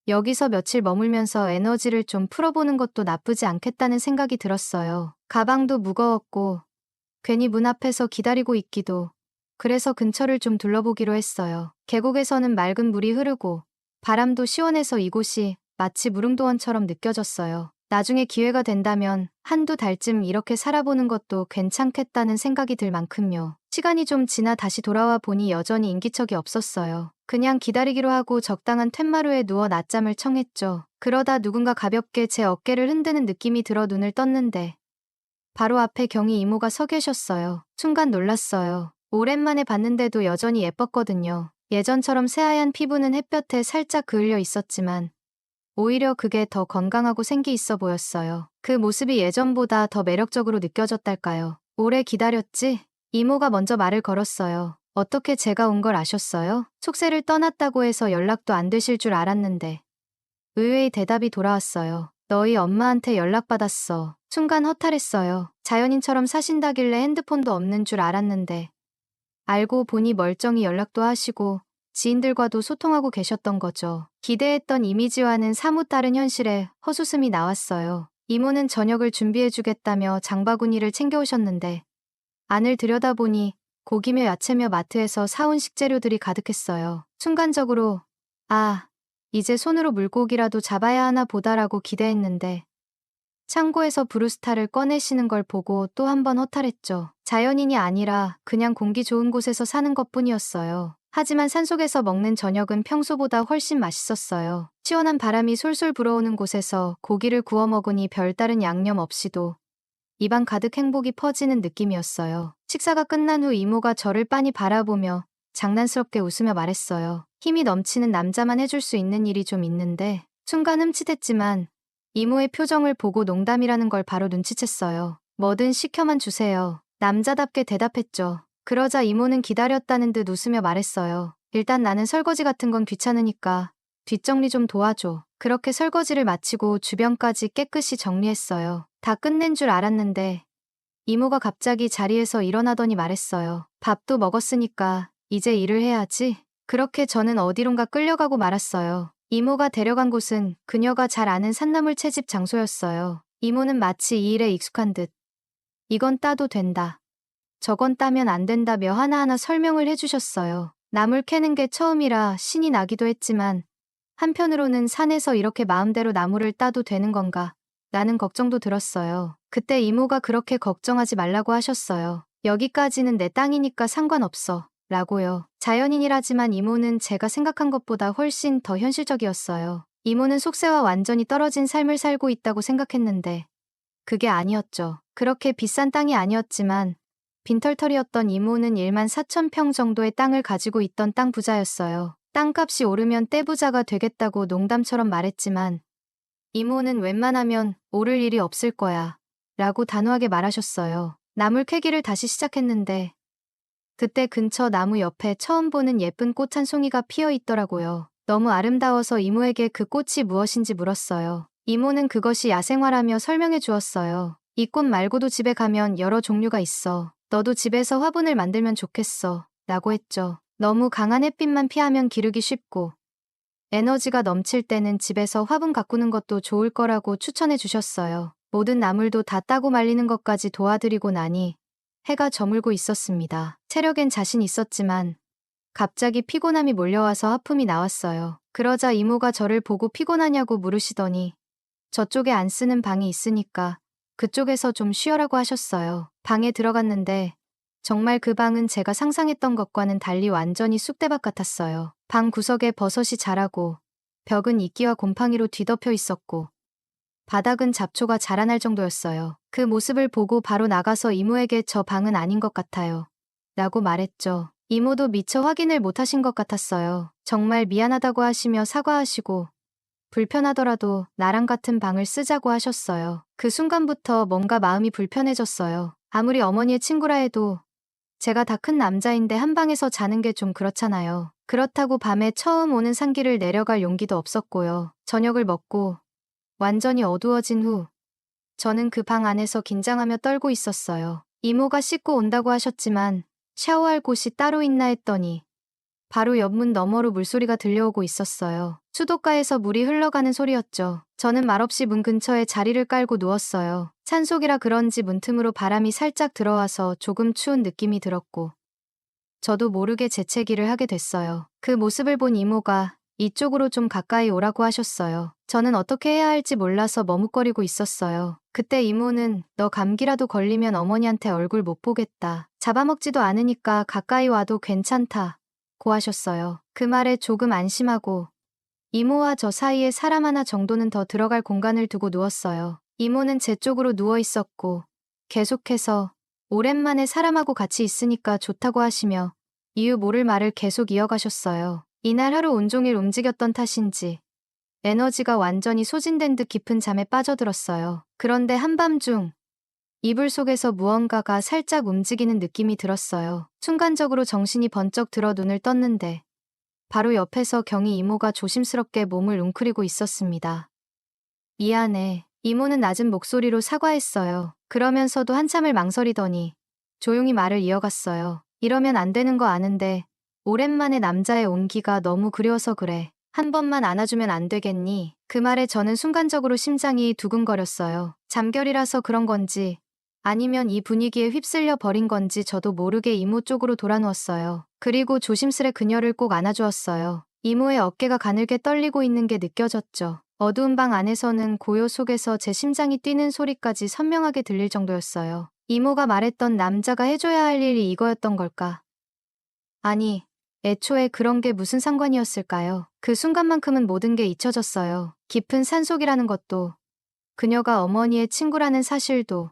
여기서 며칠 머물면서 에너지를 좀 풀어보는 것도 나쁘지 않겠다는 생각이 들었어요. 가방도 무거웠고 괜히 문 앞에서 기다리고 있기도 그래서 근처를 좀 둘러보기로 했어요. 계곡에서는 맑은 물이 흐르고 바람도 시원해서 이곳이 마치 무릉도원처럼 느껴졌어요. 나중에 기회가 된다면 한두 달쯤 이렇게 살아보는 것도 괜찮겠다는 생각이 들 만큼요. 시간이 좀 지나 다시 돌아와 보니 여전히 인기척이 없었어요. 그냥 기다리기로 하고 적당한 툇마루에 누워 낮잠을 청했죠. 그러다 누군가 가볍게 제 어깨를 흔드는 느낌이 들어 눈을 떴는데 바로 앞에 경희 이모가 서 계셨어요. 순간 놀랐어요. 오랜만에 봤는데도 여전히 예뻤거든요. 예전처럼 새하얀 피부는 햇볕에 살짝 그을려 있었지만 오히려 그게 더 건강하고 생기 있어 보였어요. 그 모습이 예전보다 더 매력적으로 느껴졌달까요. 오래 기다렸지? 이모가 먼저 말을 걸었어요. 어떻게 제가 온 걸 아셨어요? 속세를 떠났다고 해서 연락도 안 되실 줄 알았는데. 의외의 대답이 돌아왔어요. 너희 엄마한테 연락받았어. 순간 허탈했어요. 자연인처럼 사신다길래 핸드폰도 없는 줄 알았는데. 알고 보니 멀쩡히 연락도 하시고 지인들과도 소통하고 계셨던 거죠. 기대했던 이미지와는 사뭇 다른 현실에 헛웃음이 나왔어요. 이모는 저녁을 준비해주겠다며 장바구니를 챙겨오셨는데 안을 들여다보니 고기며 야채며 마트에서 사온 식재료들이 가득했어요. 순간적으로 아, 이제 손으로 물고기라도 잡아야 하나 보다라고 기대했는데 창고에서 브루스타를 꺼내시는 걸 보고 또 한 번 허탈했죠. 자연인이 아니라 그냥 공기 좋은 곳에서 사는 것뿐이었어요. 하지만 산속에서 먹는 저녁은 평소보다 훨씬 맛있었어요. 시원한 바람이 솔솔 불어오는 곳에서 고기를 구워 먹으니 별다른 양념 없이도 입안 가득 행복이 퍼지는 느낌이었어요. 식사가 끝난 후 이모가 저를 빤히 바라보며 장난스럽게 웃으며 말했어요. 힘이 넘치는 남자만 해줄 수 있는 일이 좀 있는데 순간 흠칫했지만 이모의 표정을 보고 농담이라는 걸 바로 눈치챘어요. 뭐든 시켜만 주세요. 남자답게 대답했죠. 그러자 이모는 기다렸다는 듯 웃으며 말했어요. 일단 나는 설거지 같은 건 귀찮으니까 뒷정리 좀 도와줘. 그렇게 설거지를 마치고 주변까지 깨끗이 정리했어요. 다 끝낸 줄 알았는데 이모가 갑자기 자리에서 일어나더니 말했어요. 밥도 먹었으니까 이제 일을 해야지. 그렇게 저는 어디론가 끌려가고 말았어요. 이모가 데려간 곳은 그녀가 잘 아는 산나물 채집 장소였어요. 이모는 마치 이 일에 익숙한 듯 이건 따도 된다. 저건 따면 안 된다며 하나하나 설명을 해주셨어요. 나물 캐는 게 처음이라 신이 나기도 했지만 한편으로는 산에서 이렇게 마음대로 나무를 따도 되는 건가? 라는 걱정도 들었어요. 그때 이모가 그렇게 걱정하지 말라고 하셨어요. 여기까지는 내 땅이니까 상관없어. 라고요. 자연인이라지만 이모는 제가 생각한 것보다 훨씬 더 현실적이었어요. 이모는 속세와 완전히 떨어진 삶을 살고 있다고 생각했는데 그게 아니었죠. 그렇게 비싼 땅이 아니었지만 빈털터리였던 이모는 1만 4천 평 정도의 땅을 가지고 있던 땅 부자였어요. 땅값이 오르면 떼부자가 되겠다고 농담처럼 말했지만 이모는 웬만하면 오를 일이 없을 거야 라고 단호하게 말하셨어요. 나물 캐기를 다시 시작했는데 그때 근처 나무 옆에 처음 보는 예쁜 꽃 한 송이가 피어 있더라고요. 너무 아름다워서 이모에게 그 꽃이 무엇인지 물었어요. 이모는 그것이 야생화라며 설명해 주었어요. 이 꽃 말고도 집에 가면 여러 종류가 있어. 너도 집에서 화분을 만들면 좋겠어. 라고 했죠. 너무 강한 햇빛만 피하면 기르기 쉽고 에너지가 넘칠 때는 집에서 화분 가꾸는 것도 좋을 거라고 추천해 주셨어요. 모든 나물도 다 따고 말리는 것까지 도와드리고 나니 해가 저물고 있었습니다. 체력엔 자신 있었지만 갑자기 피곤함이 몰려와서 하품이 나왔어요. 그러자 이모가 저를 보고 피곤하냐고 물으시더니 저쪽에 안 쓰는 방이 있으니까 그쪽에서 좀 쉬어라고 하셨어요. 방에 들어갔는데 정말 그 방은 제가 상상했던 것과는 달리 완전히 쑥대밭 같았어요. 방 구석에 버섯이 자라고 벽은 이끼와 곰팡이로 뒤덮여 있었고 바닥은 잡초가 자라날 정도였어요. 그 모습을 보고 바로 나가서 이모에게 저 방은 아닌 것 같아요. 라고 말했죠. 이모도 미처 확인을 못하신 것 같았어요. 정말 미안하다고 하시며 사과하시고 불편하더라도 나랑 같은 방을 쓰자고 하셨어요. 그 순간부터 뭔가 마음이 불편해졌어요. 아무리 어머니의 친구라 해도 제가 다 큰 남자인데 한 방에서 자는 게 좀 그렇잖아요. 그렇다고 밤에 처음 오는 산길을 내려갈 용기도 없었고요. 저녁을 먹고 완전히 어두워진 후 저는 그 방 안에서 긴장하며 떨고 있었어요. 이모가 씻고 온다고 하셨지만 샤워할 곳이 따로 있나 했더니 바로 옆문 너머로 물소리가 들려오고 있었어요. 수도가에서 물이 흘러가는 소리였죠. 저는 말없이 문 근처에 자리를 깔고 누웠어요. 찬속이라 그런지 문틈으로 바람이 살짝 들어와서 조금 추운 느낌이 들었고 저도 모르게 재채기를 하게 됐어요. 그 모습을 본 이모가 이쪽으로 좀 가까이 오라고 하셨어요. 저는 어떻게 해야 할지 몰라서 머뭇거리고 있었어요. 그때 이모는 너 감기라도 걸리면 어머니한테 얼굴 못 보겠다. 잡아먹지도 않으니까 가까이 와도 괜찮다. 고 하셨어요. 그 말에 조금 안심하고 이모와 저 사이에 사람 하나 정도는 더 들어갈 공간을 두고 누웠어요. 이모는 제 쪽으로 누워 있었고 계속해서 오랜만에 사람하고 같이 있으니까 좋다고 하시며 이유 모를 말을 계속 이어가셨어요. 이날 하루 온종일 움직였던 탓인지 에너지가 완전히 소진된 듯 깊은 잠에 빠져들었어요. 그런데 한밤중 이불 속에서 무언가가 살짝 움직이는 느낌이 들었어요. 순간적으로 정신이 번쩍 들어 눈을 떴는데 바로 옆에서 경희 이모가 조심스럽게 몸을 웅크리고 있었습니다. 미안해. 이모는 낮은 목소리로 사과했어요. 그러면서도 한참을 망설이더니 조용히 말을 이어갔어요. 이러면 안 되는 거 아는데 오랜만에 남자의 온기가 너무 그리워서 그래. 한 번만 안아주면 안 되겠니? 그 말에 저는 순간적으로 심장이 두근거렸어요. 잠결이라서 그런 건지 아니면 이 분위기에 휩쓸려 버린 건지 저도 모르게 이모 쪽으로 돌아누웠어요. 그리고 조심스레 그녀를 꼭 안아주었어요. 이모의 어깨가 가늘게 떨리고 있는 게 느껴졌죠. 어두운 방 안에서는 고요 속에서 제 심장이 뛰는 소리까지 선명하게 들릴 정도였어요. 이모가 말했던 남자가 해줘야 할 일이 이거였던 걸까? 아니, 애초에 그런 게 무슨 상관이었을까요? 그 순간만큼은 모든 게 잊혀졌어요. 깊은 산속이라는 것도, 그녀가 어머니의 친구라는 사실도,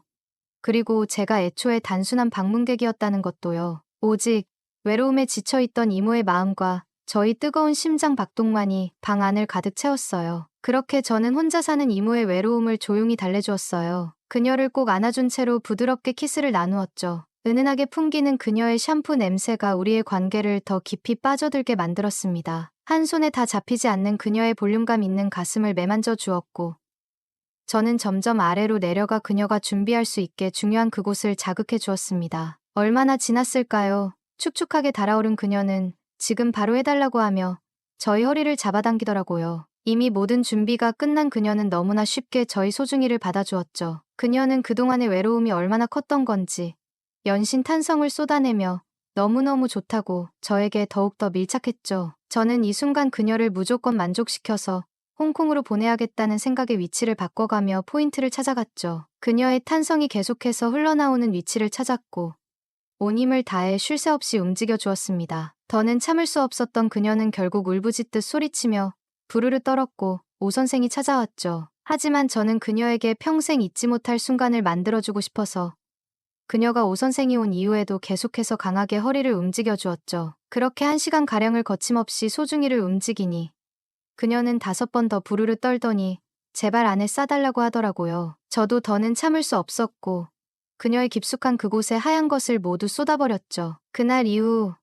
그리고 제가 애초에 단순한 방문객이었다는 것도요. 오직 외로움에 지쳐있던 이모의 마음과 저희 뜨거운 심장 박동만이 방 안을 가득 채웠어요. 그렇게 저는 혼자 사는 이모의 외로움을 조용히 달래주었어요. 그녀를 꼭 안아준 채로 부드럽게 키스를 나누었죠. 은은하게 풍기는 그녀의 샴푸 냄새가 우리의 관계를 더 깊이 빠져들게 만들었습니다. 한 손에 다 잡히지 않는 그녀의 볼륨감 있는 가슴을 매만져 주었고 저는 점점 아래로 내려가 그녀가 준비할 수 있게 중요한 그곳을 자극해 주었습니다. 얼마나 지났을까요? 축축하게 달아오른 그녀는 지금 바로 해달라고 하며 저희 허리를 잡아당기더라고요. 이미 모든 준비가 끝난 그녀는 너무나 쉽게 저희 소중이를 받아주었죠. 그녀는 그동안의 외로움이 얼마나 컸던 건지 연신 탄성을 쏟아내며 너무너무 좋다고 저에게 더욱더 밀착했죠. 저는 이 순간 그녀를 무조건 만족시켜서 홍콩으로 보내야겠다는 생각에 위치를 바꿔가며 포인트를 찾아갔죠. 그녀의 탄성이 계속해서 흘러나오는 위치를 찾았고 온 힘을 다해 쉴 새 없이 움직여 주었습니다. 더는 참을 수 없었던 그녀는 결국 울부짖듯 소리치며 부르르 떨었고 오 선생이 찾아왔죠. 하지만 저는 그녀에게 평생 잊지 못할 순간을 만들어주고 싶어서 그녀가 오 선생이 온 이후에도 계속해서 강하게 허리를 움직여 주었죠. 그렇게 1시간가량을 거침없이 소중이를 움직이니 그녀는 5번 더 부르르 떨더니 제발 안에 싸달라고 하더라고요. 저도 더는 참을 수 없었고 그녀의 깊숙한 그곳에 하얀 것을 모두 쏟아버렸죠. 그날 이후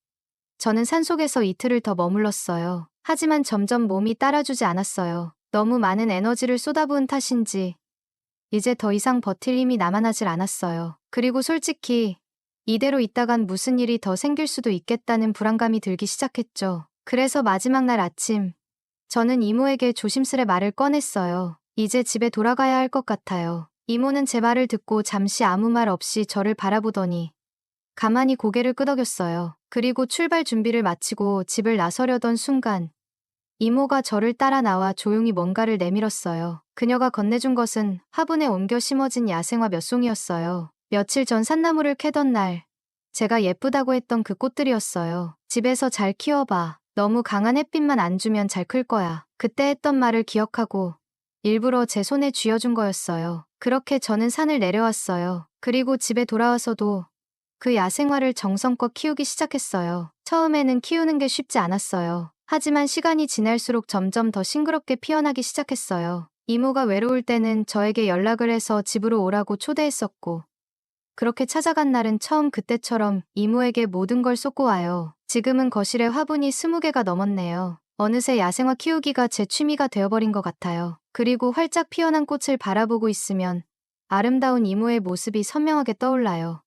저는 산속에서 이틀을 더 머물렀어요. 하지만 점점 몸이 따라주지 않았어요. 너무 많은 에너지를 쏟아부은 탓인지 이제 더 이상 버틸 힘이 남아나질 않았어요. 그리고 솔직히 이대로 있다간 무슨 일이 더 생길 수도 있겠다는 불안감이 들기 시작했죠. 그래서 마지막 날 아침 저는 이모에게 조심스레 말을 꺼냈어요. 이제 집에 돌아가야 할 것 같아요. 이모는 제 말을 듣고 잠시 아무 말 없이 저를 바라보더니 가만히 고개를 끄덕였어요. 그리고 출발 준비를 마치고 집을 나서려던 순간 이모가 저를 따라 나와 조용히 뭔가를 내밀었어요. 그녀가 건네준 것은 화분에 옮겨 심어진 야생화 몇 송이였어요. 며칠 전 산나물을 캐던 날 제가 예쁘다고 했던 그 꽃들이었어요. 집에서 잘 키워봐. 너무 강한 햇빛만 안 주면 잘 클 거야. 그때 했던 말을 기억하고 일부러 제 손에 쥐어준 거였어요. 그렇게 저는 산을 내려왔어요. 그리고 집에 돌아와서도 그 야생화를 정성껏 키우기 시작했어요. 처음에는 키우는 게 쉽지 않았어요. 하지만 시간이 지날수록 점점 더 싱그럽게 피어나기 시작했어요. 이모가 외로울 때는 저에게 연락을 해서 집으로 오라고 초대했었고, 그렇게 찾아간 날은 처음 그때처럼 이모에게 모든 걸 쏟고 와요. 지금은 거실에 화분이 20개가 넘었네요. 어느새 야생화 키우기가 제 취미가 되어버린 것 같아요. 그리고 활짝 피어난 꽃을 바라보고 있으면 아름다운 이모의 모습이 선명하게 떠올라요.